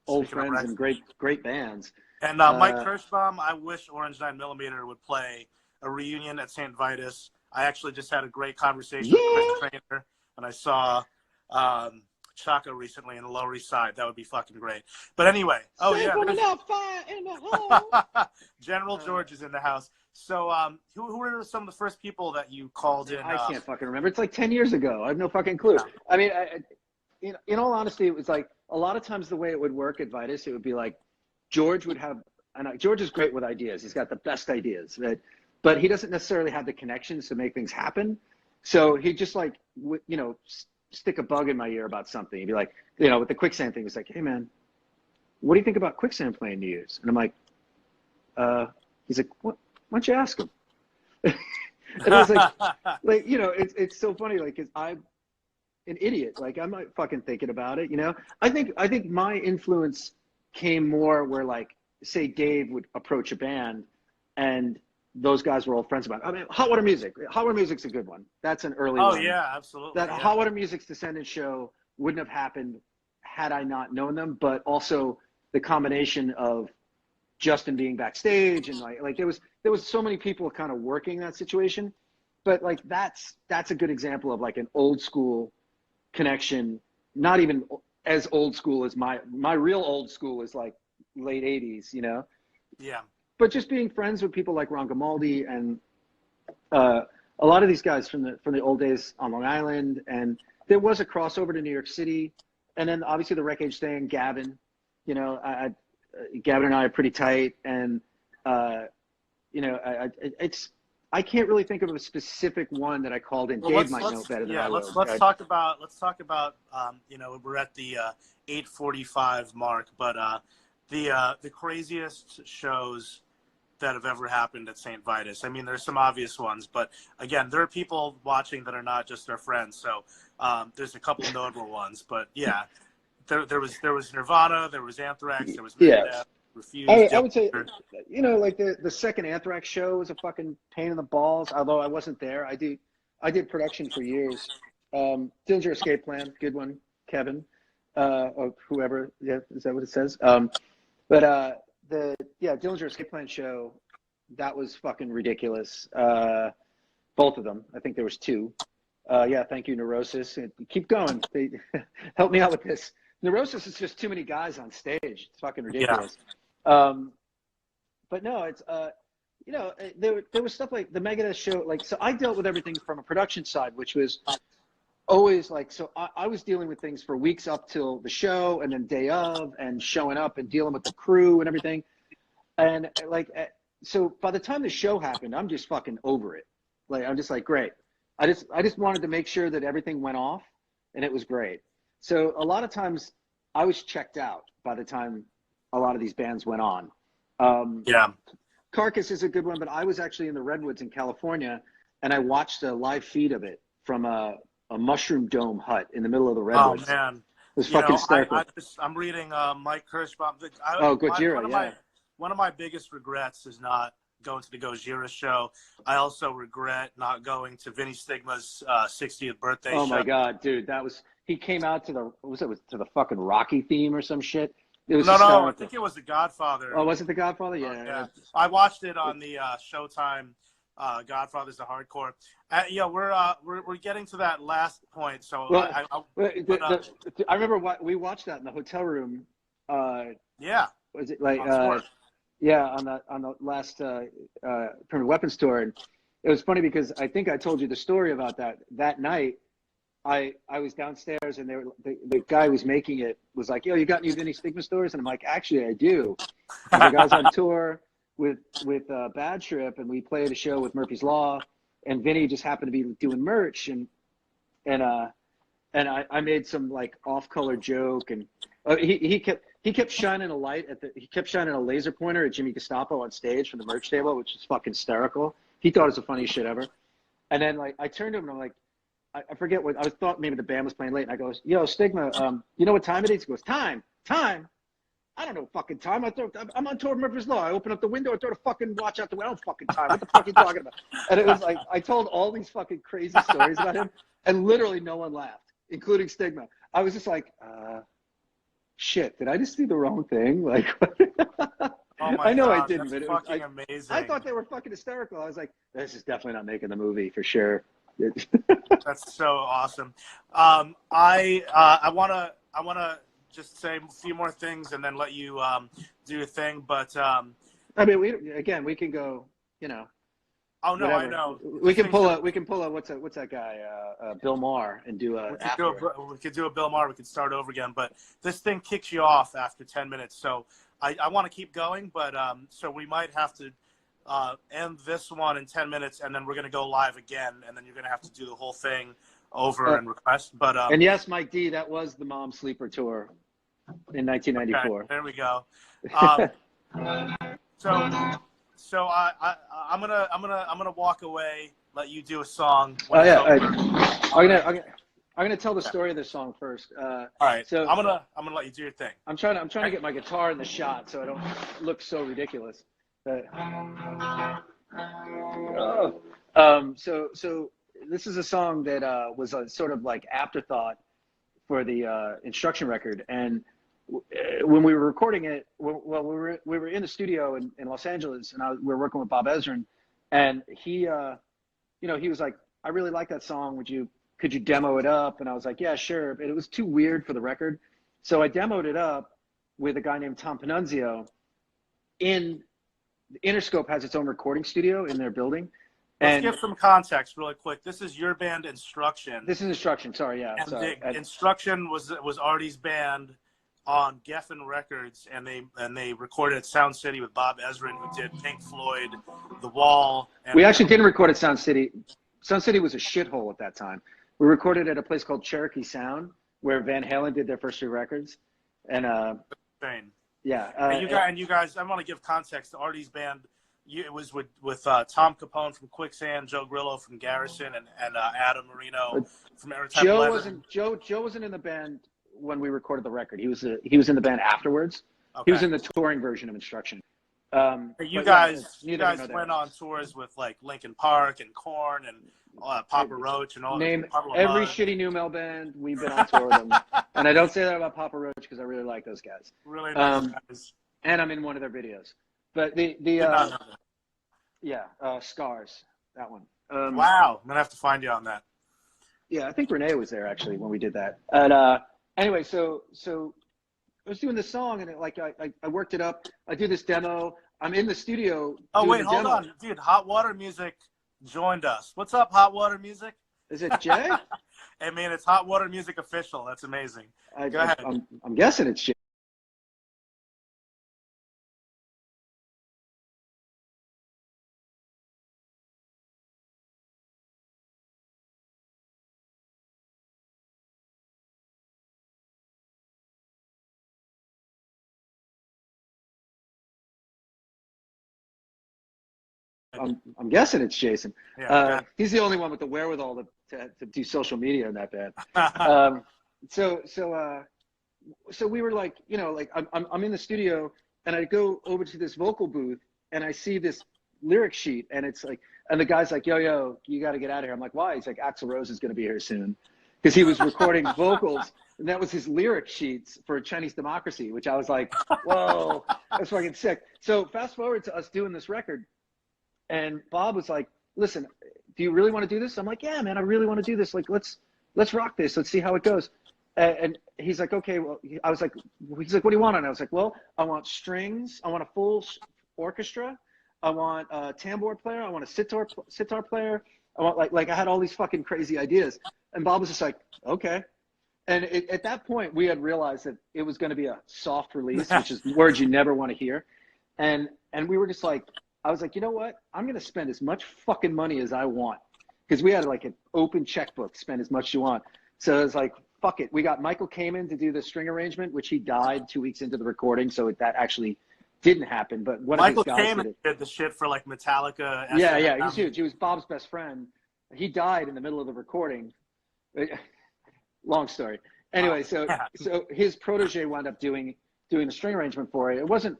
old friends and great bands. And Mike Kirschbaum, I wish Orange 9mm would play a reunion at Saint Vitus. I actually just had a great conversation with Chris Trainer, and I saw Chaka recently in the Lower East Side. That would be fucking great. But anyway, General George is in the house. So who were some of the first people that you called in? I can't fucking remember. It's like 10 years ago. I have no fucking clue. I mean, in all honesty, it was like a lot of times the way it would work at Vitus, it would be like George would have, and George is great with ideas. He's got the best ideas, right? But he doesn't necessarily have the connections to make things happen. So he'd just like, you know, stick a bug in my ear about something. He'd be like, you know, with the Quicksand thing, he's like, hey man, what do you think about Quicksand playing New Year's? And I'm like, he's like, what? Why don't you ask him? And I was like, you know, it's so funny, like, 'cause I'm an idiot. Like, I'm not fucking thinking about it, you know? I think my influence came more where, like, say Dave would approach a band and those guys were old friends of mine. I mean, Hot Water Music. Hot Water Music's a good one. That's an early one. Oh, yeah, absolutely. That Hot Water Music's Descendant show wouldn't have happened had I not known them, but also the combination of Justin being backstage and like there was so many people kind of working that situation. But like that's a good example of like an old school connection, not even as old school as my real old school is like late 80s, you know? Yeah. But just being friends with people like Ron Gamaldi and a lot of these guys from the old days on Long Island, and there was a crossover to New York City, and then obviously the Wreckage thing. Gavin, you know, Gavin and I are pretty tight, and you know, I can't really think of a specific one that I called in. Dave might know better than I will. Let's talk about you know, we're at the 8:45 mark, but the craziest shows that have ever happened at Saint Vitus. I mean, there's some obvious ones, but again, there are people watching that are not just our friends. So there's a couple notable ones, but yeah, there was Nirvana, there was Anthrax, there was Megadeth, Refused. I would say, you know, like the second Anthrax show was a fucking pain in the balls. Although I wasn't there, I did production for years. Dillinger Escape Plan, good one, Kevin, or whoever. Yeah, is that what it says? But the Dillinger Escape Plan show, that was fucking ridiculous. Both of them. I think there was two. Yeah, thank you, Neurosis. Keep going. They help me out with this. Neurosis is just too many guys on stage. It's fucking ridiculous. Yeah. But no, it's you know, there was stuff like the Megadeth show. Like, so I dealt with everything from a production side, which was always like, so I was dealing with things for weeks up till the show, and then day of, and showing up and dealing with the crew and everything. And like, so by the time the show happened, I'm just fucking over it. Like, I'm just like, great. I just wanted to make sure that everything went off, and it was great. So a lot of times I was checked out by the time a lot of these bands went on. Carcass is a good one, but I was actually in the Redwoods in California, and I watched a live feed of it from a mushroom dome hut in the middle of the Redwoods. Oh man, it was fucking hysterical. I'm reading Mike Kirschbaum. Gojira, one of my biggest regrets is not going to the Gojira show. I also regret not going to Vinny Stigma's 60th birthday show. Oh my god, dude, he came out to the fucking Rocky theme or some shit. It was no, I think it was The Godfather. Oh, was it The Godfather? Yeah. I watched it on the Showtime. Godfather's the Hardcore. Yeah, we're getting to that last point. So I remember we watched that in the hotel room. Yeah. Was it like on the last Primitive Weapons tour? And it was funny because I think I told you the story about that night. I was downstairs, and the guy who was making it was like, "Yo, you got any Vinny Stigma stories?" And I'm like, "Actually, I do." And the guy's on tour with Bad Trip, and we played a show with Murphy's Law, and Vinny just happened to be doing merch, and I made some like off-color joke, and he kept shining a light he kept shining a laser pointer at Jimmy Gestapo on stage from the merch table, which is fucking hysterical. He thought it was the funniest shit ever. And then like I turned to him and I'm like, I forget what I thought maybe the band was playing late, and I goes, "Yo, Stigma, you know what time it is?" He goes, Time. I don't know fucking time. I'm on tour with Murphy's Law. I open up the window, I throw the fucking watch out the window. I don't fucking time. What the fuck are you talking about? And it was like, I told all these fucking crazy stories about him, and literally no one laughed, including Stigma. I was just like, shit, did I just do the wrong thing? Like, I know I didn't, but it was amazing. I thought they were fucking hysterical. I was like, this is definitely not making the movie for sure. That's so awesome. I wanna just say a few more things and then let you do your thing. But I mean, we can go. You know. Oh no, whatever. I know. We can pull a what's that guy? Bill Maher, and do a. We could do a Bill Maher. We could start over again. But this thing kicks you off after 10 minutes, so I want to keep going. But so we might have to end this one in 10 minutes, and then we're going to go live again, and then you're going to have to do the whole thing over and request. But and yes, Mike D, that was the Mom Sleeper tour in 1994. Okay, there we go. So I'm gonna walk away, let you do a song. I'm gonna tell the story of this song first. All right. So I'm gonna let you do your thing. I'm trying to get my guitar in the shot so I don't look so ridiculous. So this is a song that was a sort of like afterthought for the Instruction record, and when we were recording it, we were in the studio in Los Angeles, and we were working with Bob Ezrin, and he was like, "I really like that song. Could you demo it up?" And I was like, "Yeah, sure." But it was too weird for the record, so I demoed it up with a guy named Tom Panunzio. Interscope has its own recording studio in their building, Let's And give some context really quick. This is your band, Instruction. this is Instruction. Sorry, yeah. And Sorry. Instruction was Artie's band on Geffen Records, and they recorded at Sound City with Bob Ezrin, who did Pink Floyd, The Wall. And we actually didn't record at Sound City. Sound City was a shithole at that time. We recorded at a place called Cherokee Sound, where Van Halen did their first 3 records. And insane. yeah. And you guys, I want to give context to Artie's band. It was with Tom Capone from Quicksand, Joe Grillo from Garrison, and Adam Marino from Errortype. Joe wasn't in the band when we recorded the record. He was in the band afterwards. Okay. He was in the touring version of Instruction. You guys went on tours with like Linkin Park and Korn and Papa Roach and all. Name every shitty new metal band we've been on tour with them. And I don't say that about Papa Roach because I really like those guys. Really nice guys. And I'm in one of their videos. But Scars, that one. Wow, I'm gonna have to find you on that. Yeah, I think Renee was there actually when we did that. And anyway, so I was doing this song and I worked it up. I do this demo. I'm in the studio. Oh wait, hold on, dude. Hot Water Music joined us. What's up, Hot Water Music? Is it Jay? I mean, it's Hot Water Music official. That's amazing. Go ahead. I'm guessing it's Jay. I'm guessing it's Jason. Yeah, he's the only one with the wherewithal to do social media in that band. So we were like, I'm in the studio and I go over to this vocal booth and I see this lyric sheet and it's like, and the guy's like, yo, you got to get out of here. I'm like, why? He's like, Axl Rose is going to be here soon. Because he was recording vocals and that was his lyric sheets for Chinese Democracy, which I was like, whoa, that's fucking sick. So fast forward to us doing this record. And Bob was like, listen, do you really want to do this? I'm like, yeah, man, I really want to do this. Like, let's rock this. Let's see how it goes. And he's like, okay, well, I was like, he's like, what do you want? And I was like, well, I want strings. I want a full orchestra. I want a tambour player. I want a sitar player. I want like I had all these fucking crazy ideas. And Bob was just like, okay. And at that point, we had realized that it was going to be a soft release, which is words you never want to hear. And we were just like, I was like, you know what? I'm going to spend as much fucking money as I want. Because we had like an open checkbook, spend as much as you want. So it was like, fuck it. We got Michael Kamen to do the string arrangement, which he died 2 weeks into the recording. So that actually didn't happen. But one Michael of his guys Kamen did the shit for like Metallica. Yeah, he was huge. He was Bob's best friend. He died in the middle of the recording. Long story. Anyway, so his protege wound up doing the string arrangement for it. It wasn't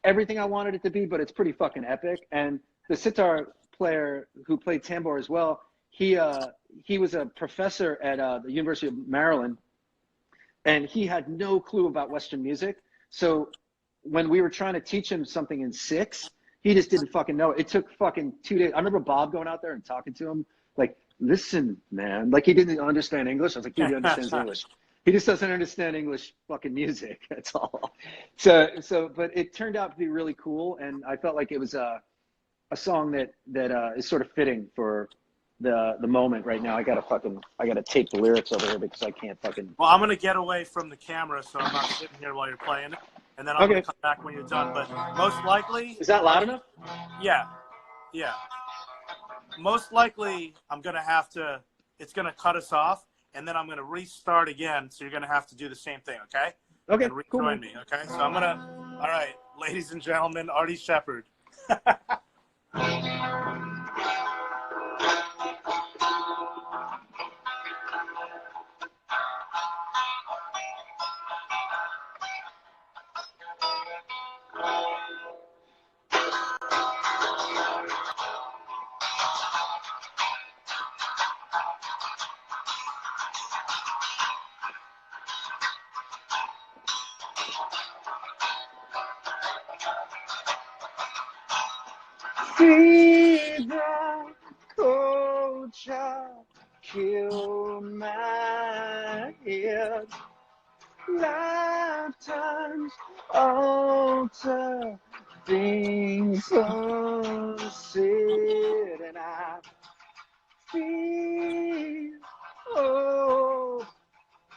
everything I wanted it to be, but it's pretty fucking epic. And the sitar player who played tambour as well, he was a professor at the University of Maryland, and he had no clue about Western music. So when we were trying to teach him something in 6, he just didn't fucking know. It took fucking 2 days. I remember Bob going out there and talking to him, like, listen, man. Like, he didn't understand English. I was like, dude, he understands English. He just doesn't understand English fucking music. That's all. So, but it turned out to be really cool, and I felt like it was a song that is sort of fitting for the moment right now. I gotta tape the lyrics over here because I can't fucking. Well, I'm gonna get away from the camera, so I'm not sitting here while you're playing it, and then I'm gonna come back when you're done. But most likely, is that loud enough? Yeah. Most likely, I'm gonna have to. It's gonna cut us off. And then I'm going to restart again, so you're going to have to do the same thing, okay? Okay, and rejoin me, okay? So I'm going to, all right, ladies and gentlemen, Artie Shepherd. See the culture kill my head. Lifetimes alter things unsaid, and I feel, oh,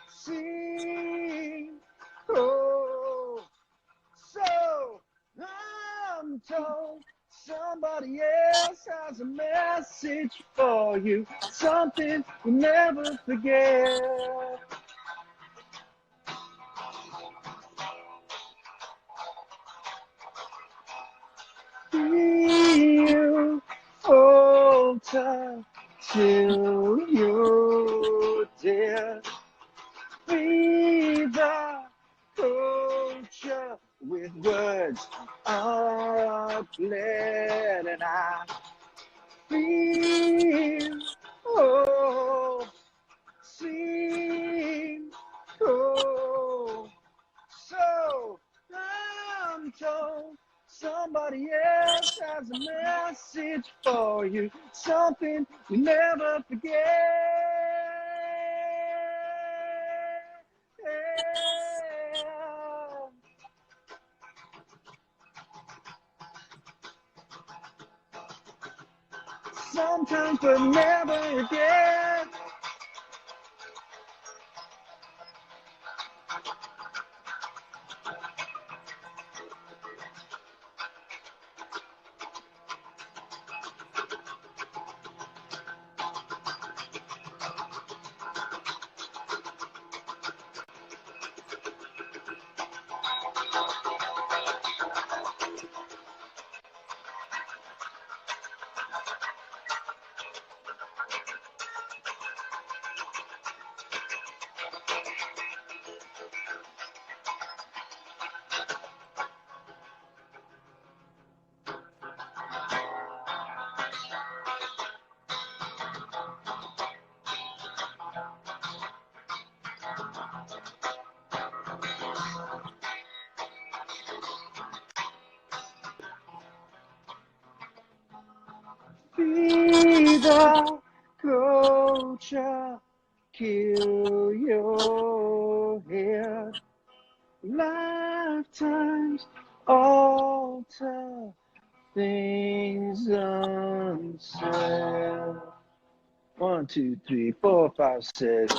see, oh, so I'm told somebody else has a message for you, something you'll never forget. Feel old time till you're dead. Be the culture with words uplet, and I feel, oh, seem, oh, so I'm told somebody else has a message for you, something you never forget. Sometimes, but never again. Be the culture, kill your head. Lifetimes alter things unsaid. 1, 2, 3, 4, 5, 6.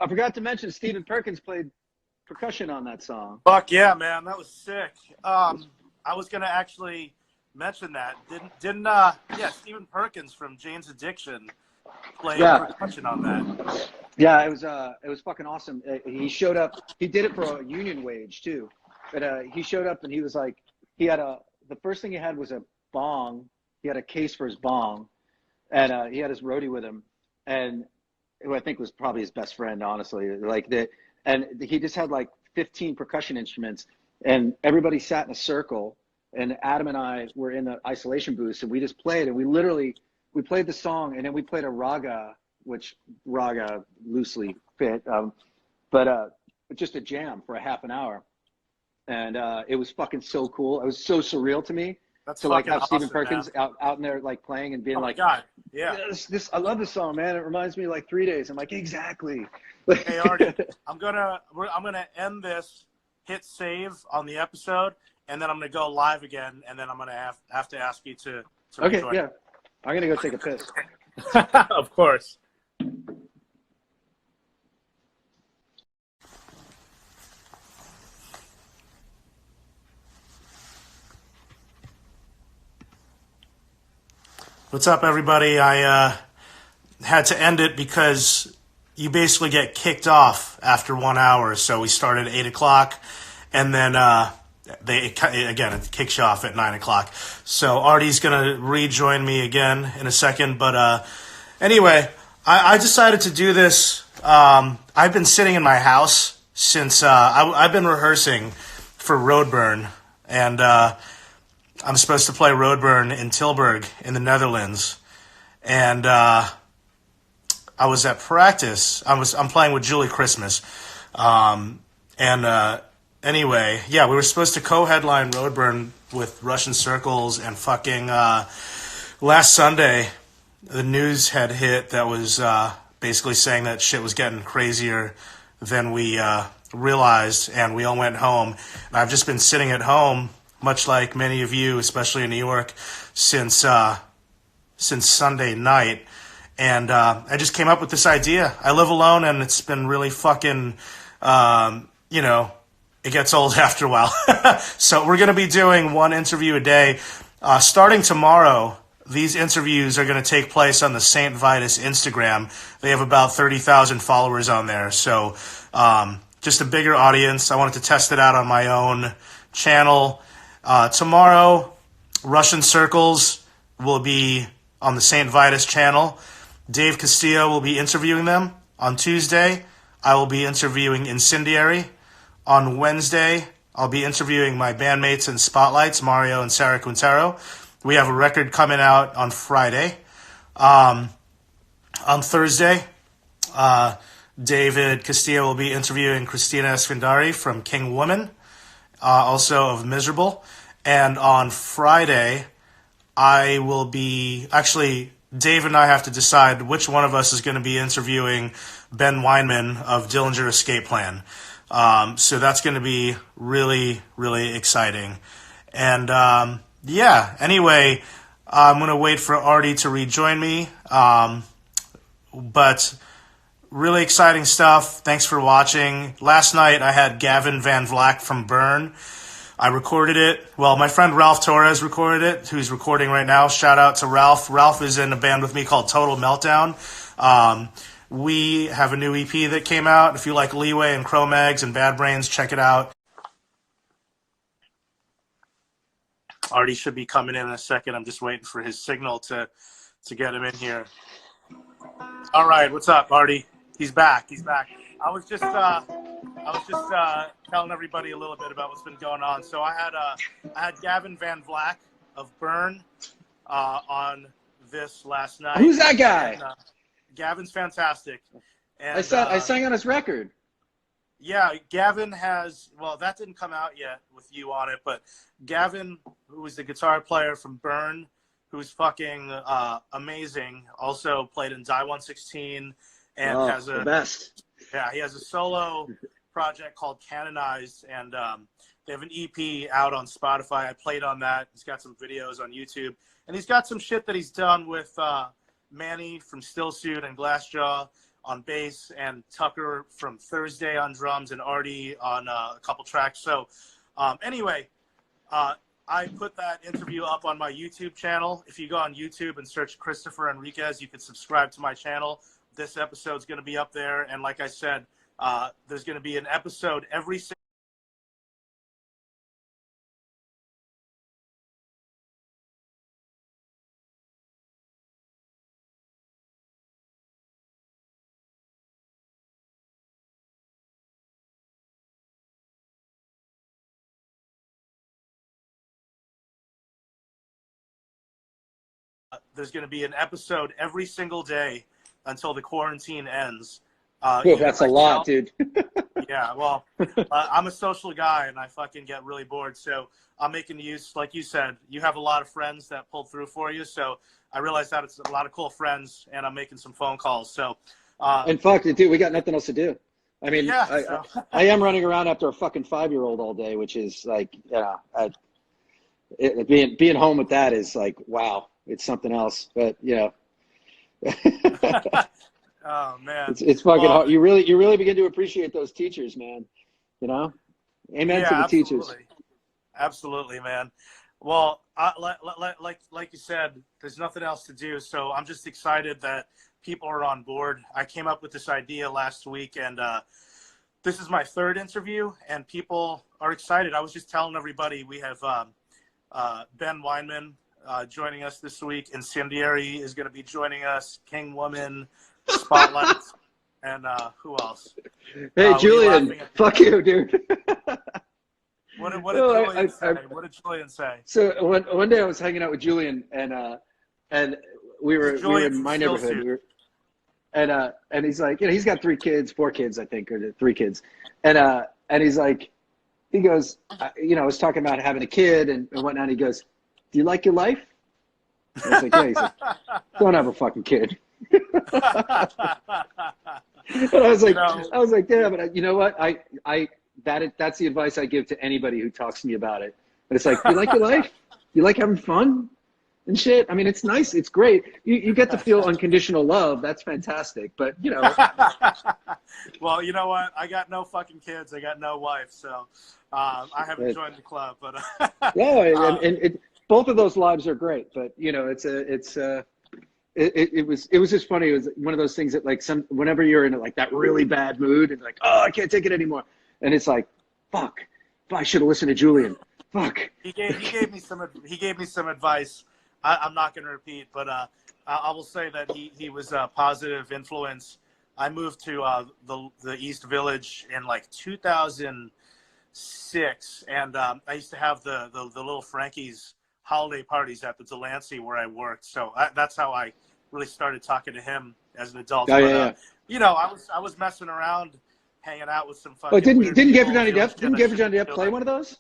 I forgot to mention Stephen Perkins played percussion on that song. Fuck yeah, man, that was sick. I was gonna actually mention that. Didn't Stephen Perkins from Jane's Addiction played percussion on that. Yeah, it was fucking awesome. He showed up. He did it for a union wage too. But he showed up and he was like, the first thing he had was a bong. He had a case for his bong, and he had his roadie with him, and who I think was probably his best friend, honestly. And he just had like 15 percussion instruments, and everybody sat in a circle. And Adam and I were in the isolation booth, and we just played, and we played the song, and then we played a raga, which raga loosely fit, but just a jam for a half an hour. And it was fucking so cool. It was so surreal to me. That's to like have awesome, Stephen Perkins out in there like playing and being oh like, my God. Yeah. This I love this song, man. It reminds me of like 3 days. I'm like, exactly. Hey Artie, I'm gonna end this, hit save on the episode, and then I'm gonna go live again, and then I'm gonna have to ask you to okay, rejoin. yeah. I'm gonna go take a piss. Of course. What's up, everybody? I had to end it because you basically get kicked off after 1 hour. So we started at 8 o'clock, and then Again, it kicks you off at 9 o'clock. So Artie's going to rejoin me again in a second. But anyway, I decided to do this. I've been sitting in my house since I've been rehearsing for Roadburn, and I'm supposed to play Roadburn in Tilburg in the Netherlands. And I was at practice. I'm playing with Julie Christmas. Anyway, yeah, we were supposed to co-headline Roadburn with Russian Circles, and fucking last Sunday, the news had hit that was basically saying that shit was getting crazier than we realized, and we all went home. And I've just been sitting at home, much like many of you, especially in New York, since Sunday night. And I just came up with this idea. I live alone, and it's been really fucking, it gets old after a while. So we're going to be doing one interview a day. Starting tomorrow, these interviews are going to take place on the Saint Vitus Instagram. They have about 30,000 followers on there. So just a bigger audience. I wanted to test it out on my own channel. Tomorrow, Russian Circles will be on the Saint Vitus channel. Dave Castillo will be interviewing them. On Tuesday, I will be interviewing Incendiary. On Wednesday, I'll be interviewing my bandmates in Spotlights, Mario and Sarah Quintero. We have a record coming out on Friday. On Thursday, David Castillo will be interviewing Christina Esfandari from King Woman, also of Miserable. And on Friday, I will be... Actually, Dave and I have to decide which one of us is going to be interviewing Ben Weinman of Dillinger Escape Plan. So that's going to be really, really exciting. And anyway, I'm going to wait for Artie to rejoin me. But really exciting stuff. Thanks for watching. Last night I had Gavin Van Vlack from Burn. I recorded it. Well, my friend Ralph Torres recorded it, who's recording right now. Shout out to Ralph. Ralph is in a band with me called Total Meltdown. We have a new EP that came out. If you like Leeway and Cro-Mags and Bad Brains, check it out. Artie should be coming in a second. I'm just waiting for his signal to get him in here. All right, what's up, Artie? He's back. I was just telling everybody a little bit about what's been going on. So I had Gavin Van Vlack of Burn on this last night. Who's that guy? And, Gavin's fantastic. And, I sang on his record. Yeah, Gavin has, well, that didn't come out yet with you on it, but Gavin, who is the guitar player from Burn, who's fucking amazing, also played in Die 116 and has the best. Yeah, he has a solo project called Canonized, and they have an EP out on Spotify. I played on that. He's got some videos on YouTube, and he's got some shit that he's done with Manny from Stillsuit and Glassjaw on bass, and Tucker from Thursday on drums, and Artie on a couple tracks. So anyway, I put that interview up on my YouTube channel. If you go on YouTube and search Christopher Enriquez, you can subscribe to my channel. This episode's going to be up there, and like I said, there's going to be an episode every single day until the quarantine ends. That's a lot, dude. Yeah, well, I'm a social guy, and I fucking get really bored. So I'm making use, like you said, you have a lot of friends that pulled through for you. So I realized that it's a lot of cool friends, and I'm making some phone calls. So, and fuck, dude, we got nothing else to do. I mean, yeah, I am running around after a fucking 5-year-old all day, which is like, being home with that is like, wow, it's something else. But oh man, it's fucking hard. You really begin to appreciate those teachers, man. Amen to the teachers. Absolutely, man. Well, like you said, there's nothing else to do, so I'm just excited that people are on board. I came up with this idea last week, and This is my third interview, and people are excited. I was just telling everybody we have Ben Weinman joining us this week. Incendiary is going to be joining us. King Woman, Spotlight, and who else? Hey, Julian, fuck you, dude. What did Julian say? What did Julian say? So one day I was hanging out with Julian, and we were in my neighborhood. And he's like, he's got 4 kids, I think, or 3 kids. And he's like, he goes, I was talking about having a kid and whatnot. He goes, do you like your life? And I was like, yeah. He's like, don't have a fucking kid. And I was like, yeah, but you know what? That's the advice I give to anybody who talks to me about it. But it's like, do you like your life? You like having fun and shit? I mean, it's nice. It's great. You get to feel unconditional love. That's fantastic. But, Well, you know what? I got no fucking kids. I got no wife. So I haven't joined the club. But yeah, and both of those lives are great. But, it was just funny. It was one of those things that whenever you're in like that really bad mood and like, oh, I can't take it anymore. And it's like, fuck, I should have listened to Julian. Fuck. He gave me some advice. I'm not going to repeat, but I will say that he was a positive influence. I moved to the East Village in like 2006, and I used to have the little Frankie's holiday parties at the Delancey where I worked. So that's how I really started talking to him as an adult. Oh, but, yeah. I was messing around, hanging out with some fucking. Oh, didn't For Johnny Depp play one of those?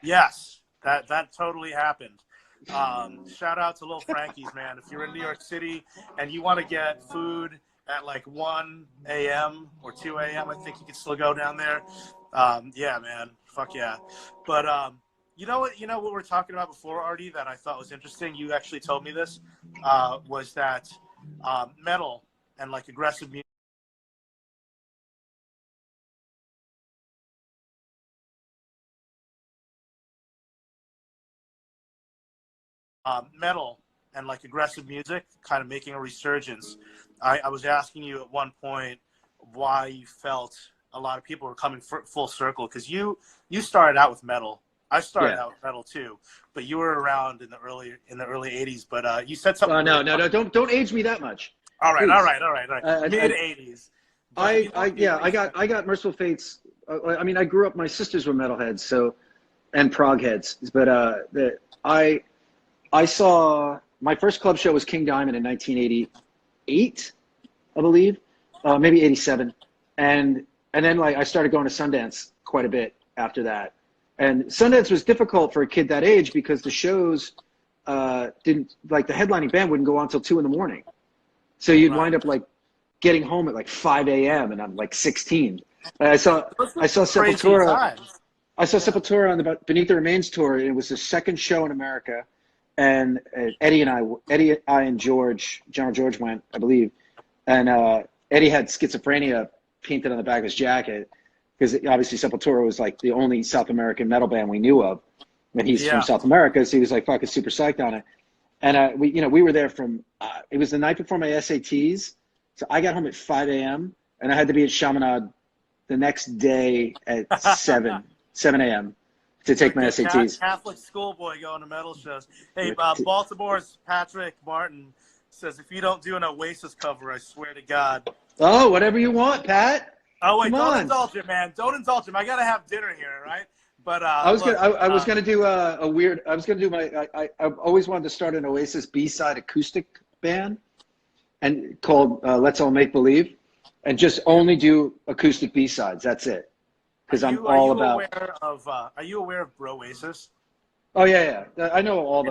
Yes, that totally happened. Shout out to Little Frankie's, man. If you're in New York City and you want to get food at like 1 a.m. or 2 a.m., I think you can still go down there. Yeah, man. Fuck yeah. But you know what we're talking about before, Artie, that I thought was interesting? You actually told me this, was that metal and like aggressive music. Metal and like aggressive music kind of making a resurgence. I was asking you at one point why you felt a lot of people were coming full circle, because you started out with metal. I started out with metal too, but you were around in the early 80s. But you said something. No, don't age me that much. All right. Mid 80s. I got Merciful Fates. I mean, I grew up. My sisters were metalheads, and prog heads. But I saw my first club show was King Diamond in 1988, I believe, maybe 87, and then like I started going to Sundance quite a bit after that. And Sundance was difficult for a kid that age because the shows didn't, like, the headlining band wouldn't go on until 2 a.m. So you'd wind up like getting home at like 5 a.m. and I'm like 16. I saw Sepultura. I saw Sepultura on the Beneath the Remains tour. And it was the second show in America. And Eddie and General George went, I believe. And Eddie had schizophrenia painted on the back of his jacket, because obviously Sepultura was like the only South American metal band we knew of. And he's from South America, so he was like fucking super psyched on it. And we were there from, it was the night before my SATs. So I got home at 5 a.m. and I had to be at Chaminade the next day at 7 a.m. to take my SATs. Catholic schoolboy going to metal shows. Hey, Baltimore's Patrick Martin says, if you don't do an Oasis cover, I swear to God. Oh, whatever you want, Pat. Oh, wait, don't indulge him, man. Don't indulge him. I got to have dinner here, right? But I was gonna do I always wanted to start an Oasis B-side acoustic band and called Let's All Make Believe, and just only do acoustic B-sides. That's it. Because I'm all about. Are you aware of Broasis? Oh yeah. I know all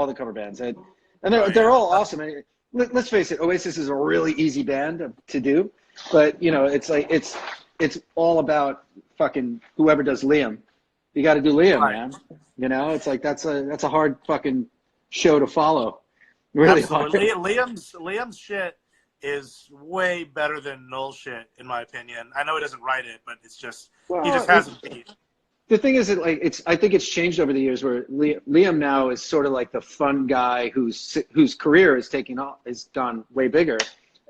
the cover bands, and they're all awesome. I mean, let's face it, Oasis is a really easy band to do, but it's like it's all about fucking whoever does Liam. You got to do Liam, right, man. It's like that's a hard fucking show to follow. Really hard. Liam's shit is way better than Noel's shit, in my opinion. I know he doesn't write it, but it's just he just hasn't beat. The thing is that I think it's changed over the years, where Liam now is sort of like the fun guy whose career is gone way bigger,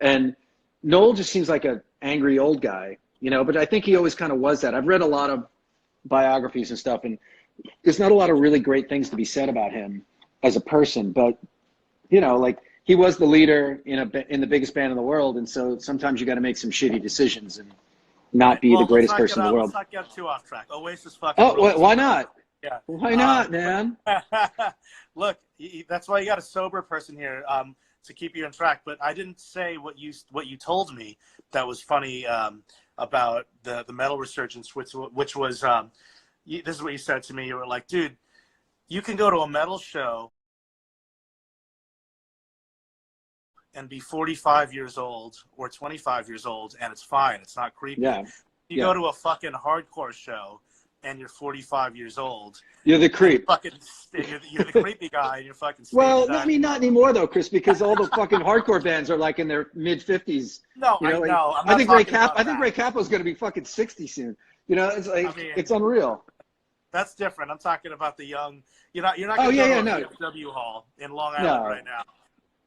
and Noel just seems like an angry old guy you know, but I think he always kind of was that. I've read a lot of biographies and stuff, and there's not a lot of really great things to be said about him as a person, but you know, like he was the leader in the biggest band in the world, and so sometimes you got to make some shitty decisions and not be the greatest person in the world. Let's not get too off track. Oasis fucking. Oh, why not? Yeah. Why not, man? Look, that's why you got a sober person here to keep you on track. But I didn't say what you told me that was funny about the metal resurgence, which was this is what you said to me. You were like, dude, you can go to a metal show and be 45 years old or 25 years old, and it's fine. It's not creepy. Yeah. You go to a fucking hardcore show and you're 45 years old. You're the creep. You're the creepy guy, and you're fucking. Well, I mean, not anymore though, Chris, because all the fucking hardcore bands are like in their mid-50s. No, you know, I know. I think Ray Capo's going to be fucking 60 soon. You know, it's like it's unreal. That's different. I'm talking about the young. You're not going to go to a VFW hall in Long Island right now.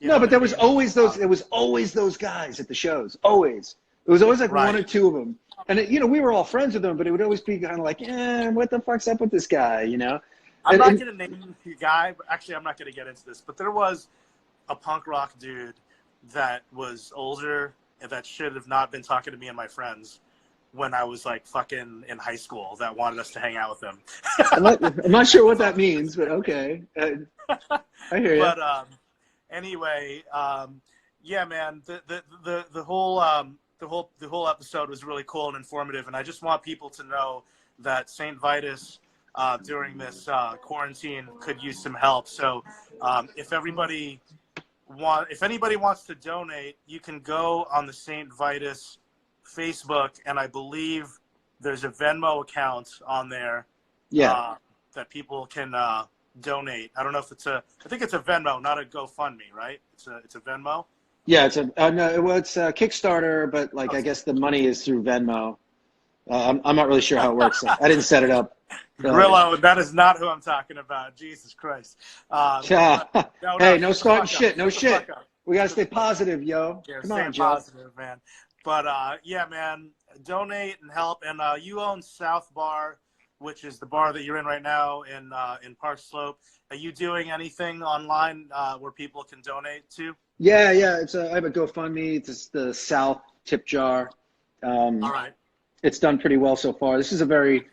No, but there was always those. There was always those guys at the shows. Always. It was always like one or two of them. And you know, we were all friends with them, but it would always be kind of like, what the fuck's up with this guy? You know. I'm not going to name the guy. But actually, I'm not going to get into this. But there was a punk rock dude that was older and that should have not been talking to me and my friends when I was like fucking in high school that wanted us to hang out with him. I'm not sure what that means, but okay. I hear you. But anyway, yeah, man, the whole episode was really cool and informative, and I just want people to know that Saint Vitus during this quarantine could use some help. So if anybody wants to donate, you can go on the Saint Vitus Facebook, and I believe there's a Venmo account on there. Yeah. That people can donate. I don't know if I think it's a Venmo, not a GoFundMe, right? It's a Venmo. Yeah, it's a Kickstarter, but like I guess the money is through Venmo. I'm not really sure how it works. I didn't set it up. Grillo, that is not who I'm talking about. Jesus Christ. No starting shit. No shit. We gotta stay positive, yo. Yeah, Come on, Joe. Positive, man. But yeah, man, donate and help. And you own South Bar, which is the bar that you're in right now in Park Slope. Are you doing anything online where people can donate to? Yeah. I have a GoFundMe. It's the South Tip Jar. All right. It's done pretty well so far. This is a very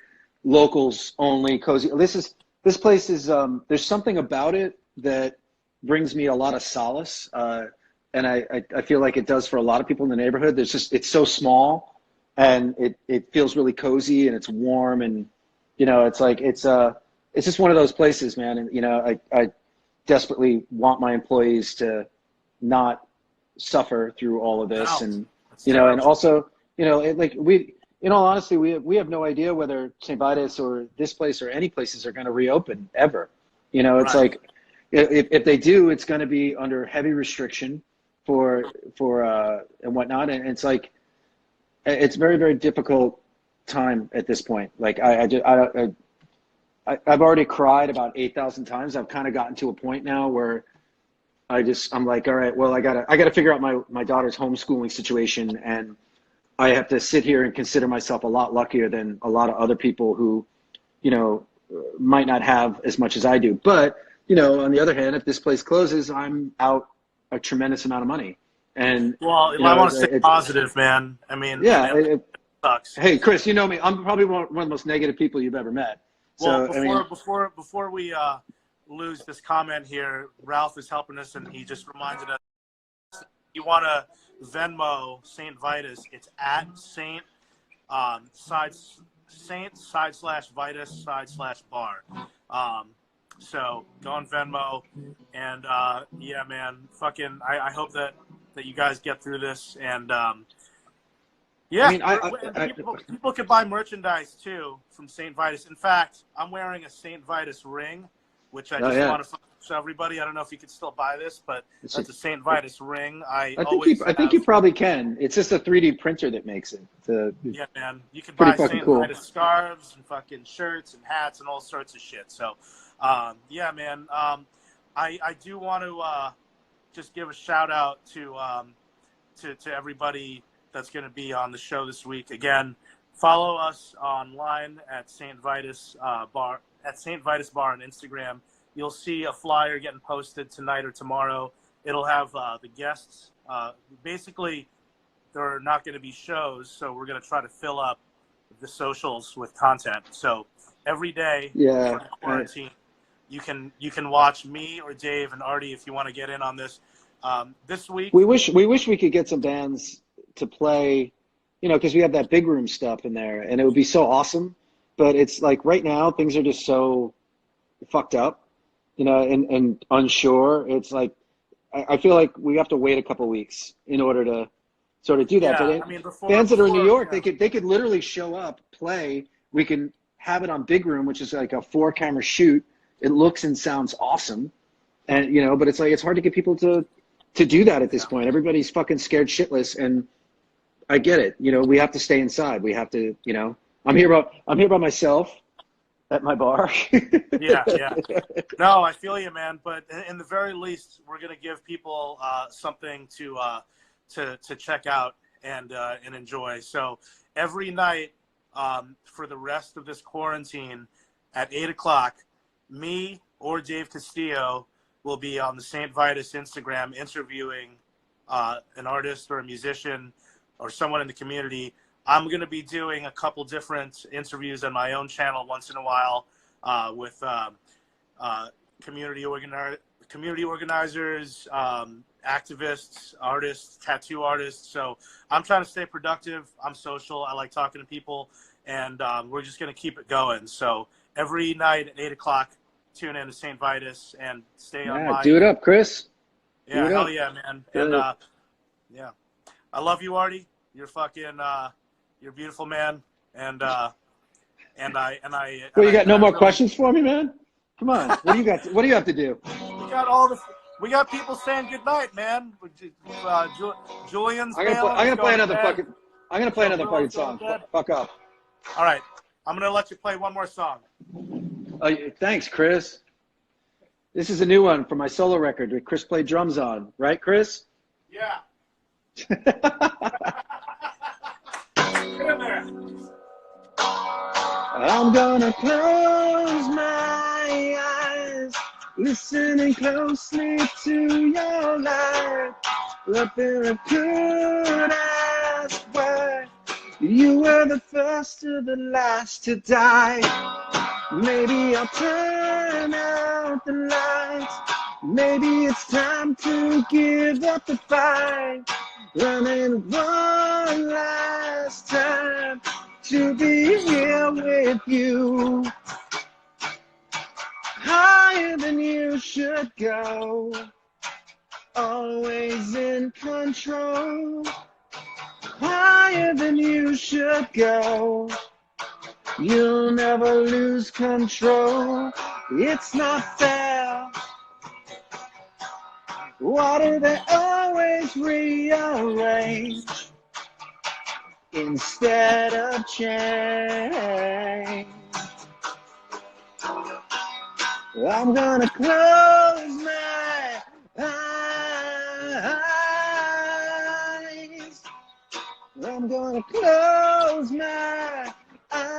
locals only cozy. This place is there's something about it that brings me a lot of solace. And I feel like it does for a lot of people in the neighborhood. It's so small, and it feels really cozy, and it's warm, and you know, it's just one of those places, man. And you know, I desperately want my employees to not suffer through all of this, and you know, and also, you know, in all honesty, we have no idea whether St. Vitus or this place or any places are going to reopen ever. You know, it's like if they do, it's going to be under heavy restriction for and whatnot, and it's like it's very, very difficult time at this point. Like I've already cried about 8,000 times. I've kind of gotten to a point now where I'm like, all right, well, I gotta figure out my daughter's homeschooling situation, and I have to sit here and consider myself a lot luckier than a lot of other people who, you know, might not have as much as I do. But, you know, on the other hand, if this place closes, I'm out a tremendous amount of money. And well, I want to stay positive, man. I mean, yeah, it sucks. Hey, Chris, you know me. I'm probably one of the most negative people you've ever met. Well, before we lose this comment here, Ralph is helping us, and he just reminded us. You want to Venmo Saint Vitus? It's at Saint /Vitus/bar. So go on Venmo, and yeah, man, fucking. I hope that you guys get through this, and yeah, I mean, people could buy merchandise too from Saint Vitus. In fact, I'm wearing a Saint Vitus ring, which I just want to show everybody. I don't know if you could still buy this, but it's a Saint Vitus ring. I think you probably can. It's just a 3D printer that makes it. Yeah, man. You can buy Saint Vitus scarves and fucking shirts and hats and all sorts of shit. So, yeah, man. I do want to just give a shout out to everybody that's going to be on the show this week. Again, follow us online at Saint Vitus Bar on Instagram. You'll see a flyer getting posted tonight or tomorrow. It'll have the guests. Basically, there are not going to be shows, so we're going to try to fill up the socials with content. So every day during quarantine, you can watch me or Dave and Artie if you want to get in on this. This week, we wish we could get some bands to play, you know, because we have that big room stuff in there, and it would be so awesome. But it's like right now things are just so fucked up, you know, and unsure. It's like I feel like we have to wait a couple weeks in order to sort of do that. Yeah, but bands that are in New York, they could literally show up, play. We can have it on big room, which is like a 4-camera shoot. It looks and sounds awesome, and you know, but it's like it's hard to get people to do that at this point. Everybody's fucking scared shitless, and I get it. You know, we have to stay inside. We have to, you know, I'm here by myself at my bar. yeah. No, I feel you, man. But in the very least, we're gonna give people something to check out and enjoy. So every night for the rest of this quarantine at 8:00, me or Dave Castillo will be on the Saint Vitus Instagram interviewing an artist or a musician or someone in the community. I'm going to be doing a couple different interviews on my own channel once in a while with community organizers, activists, artists, tattoo artists. So I'm trying to stay productive. I'm social. I like talking to people, and we're just going to keep it going. So every night at 8:00, tune in to Saint Vitus and stay on my... Do it up, Chris. Yeah, hell yeah, man. And yeah, I love you, Artie. You're fucking, you're a beautiful man. And I. Well, you got no more questions for me, man? Come on. What do you got? What do you have to do? We got people saying good night, man. Julian's. I'm gonna play another fucking song. Fuck up. All right, I'm gonna let you play one more song. Thanks, Chris. This is a new one from my solo record that Chris played drums on, right, Chris? Yeah. Get in there. I'm gonna close my eyes, listening closely to your life. Nothing could ask why you were the first or the last to die. Maybe I'll turn out the lights. Maybe it's time to give up the fight. Running one last time to be here with you. Higher than you should go. Always in control. Higher than you should go. You'll never lose control. It's not fair. Why do they always rearrange instead of change? I'm gonna close my eyes. I'm gonna close my eyes.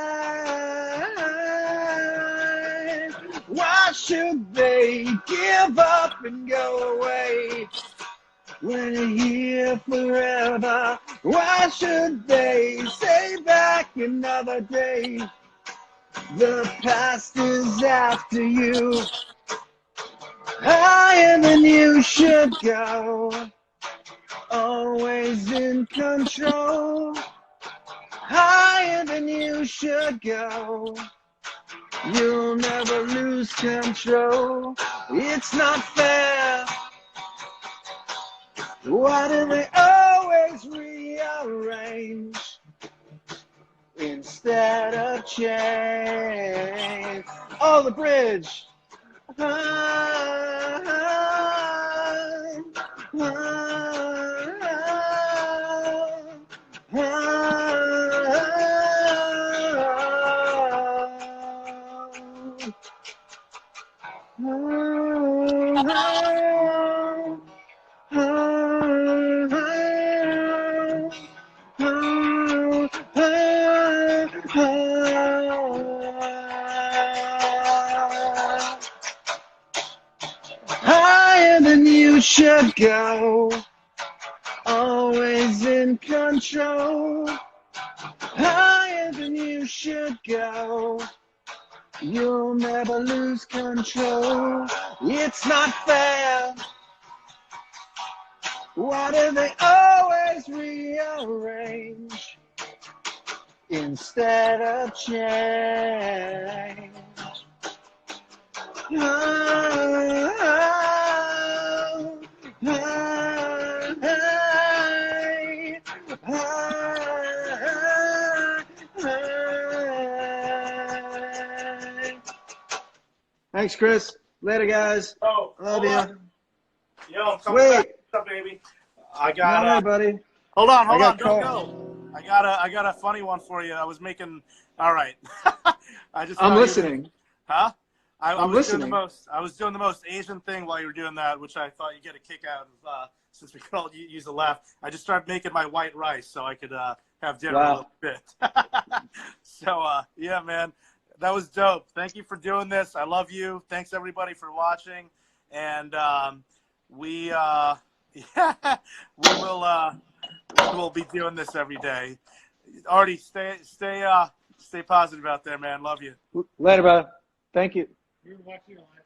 Why should they give up and go away when you're here forever? Why should they stay back another day? The past is after you. Higher than you should go. Always in control. Higher than you should go. You'll never lose control. It's not fair. Why do they always rearrange instead of change? Oh, the bridge. should go. Always in control. Higher than you should go. You'll never lose control. It's not fair. Why do they always rearrange instead of change? Thanks, Chris. Later, guys. Oh, love you. Yo, I'm coming Wait. back. What's up, baby? I got Hi, buddy. Hold on, don't call. go. I got a funny one for you. I was making. All right. I'm listening. Huh? I I'm was listening. I was doing the most Asian thing while you were doing that, which I thought you'd get a kick out of. Since we could all use a laugh, I just started making my white rice so I could have dinner a little bit. So yeah, man, that was dope. Thank you for doing this. I love you. Thanks everybody for watching, and we will be doing this every day. Artie, stay positive out there, man. Love you. Later, bud. Thank you. You're watching live.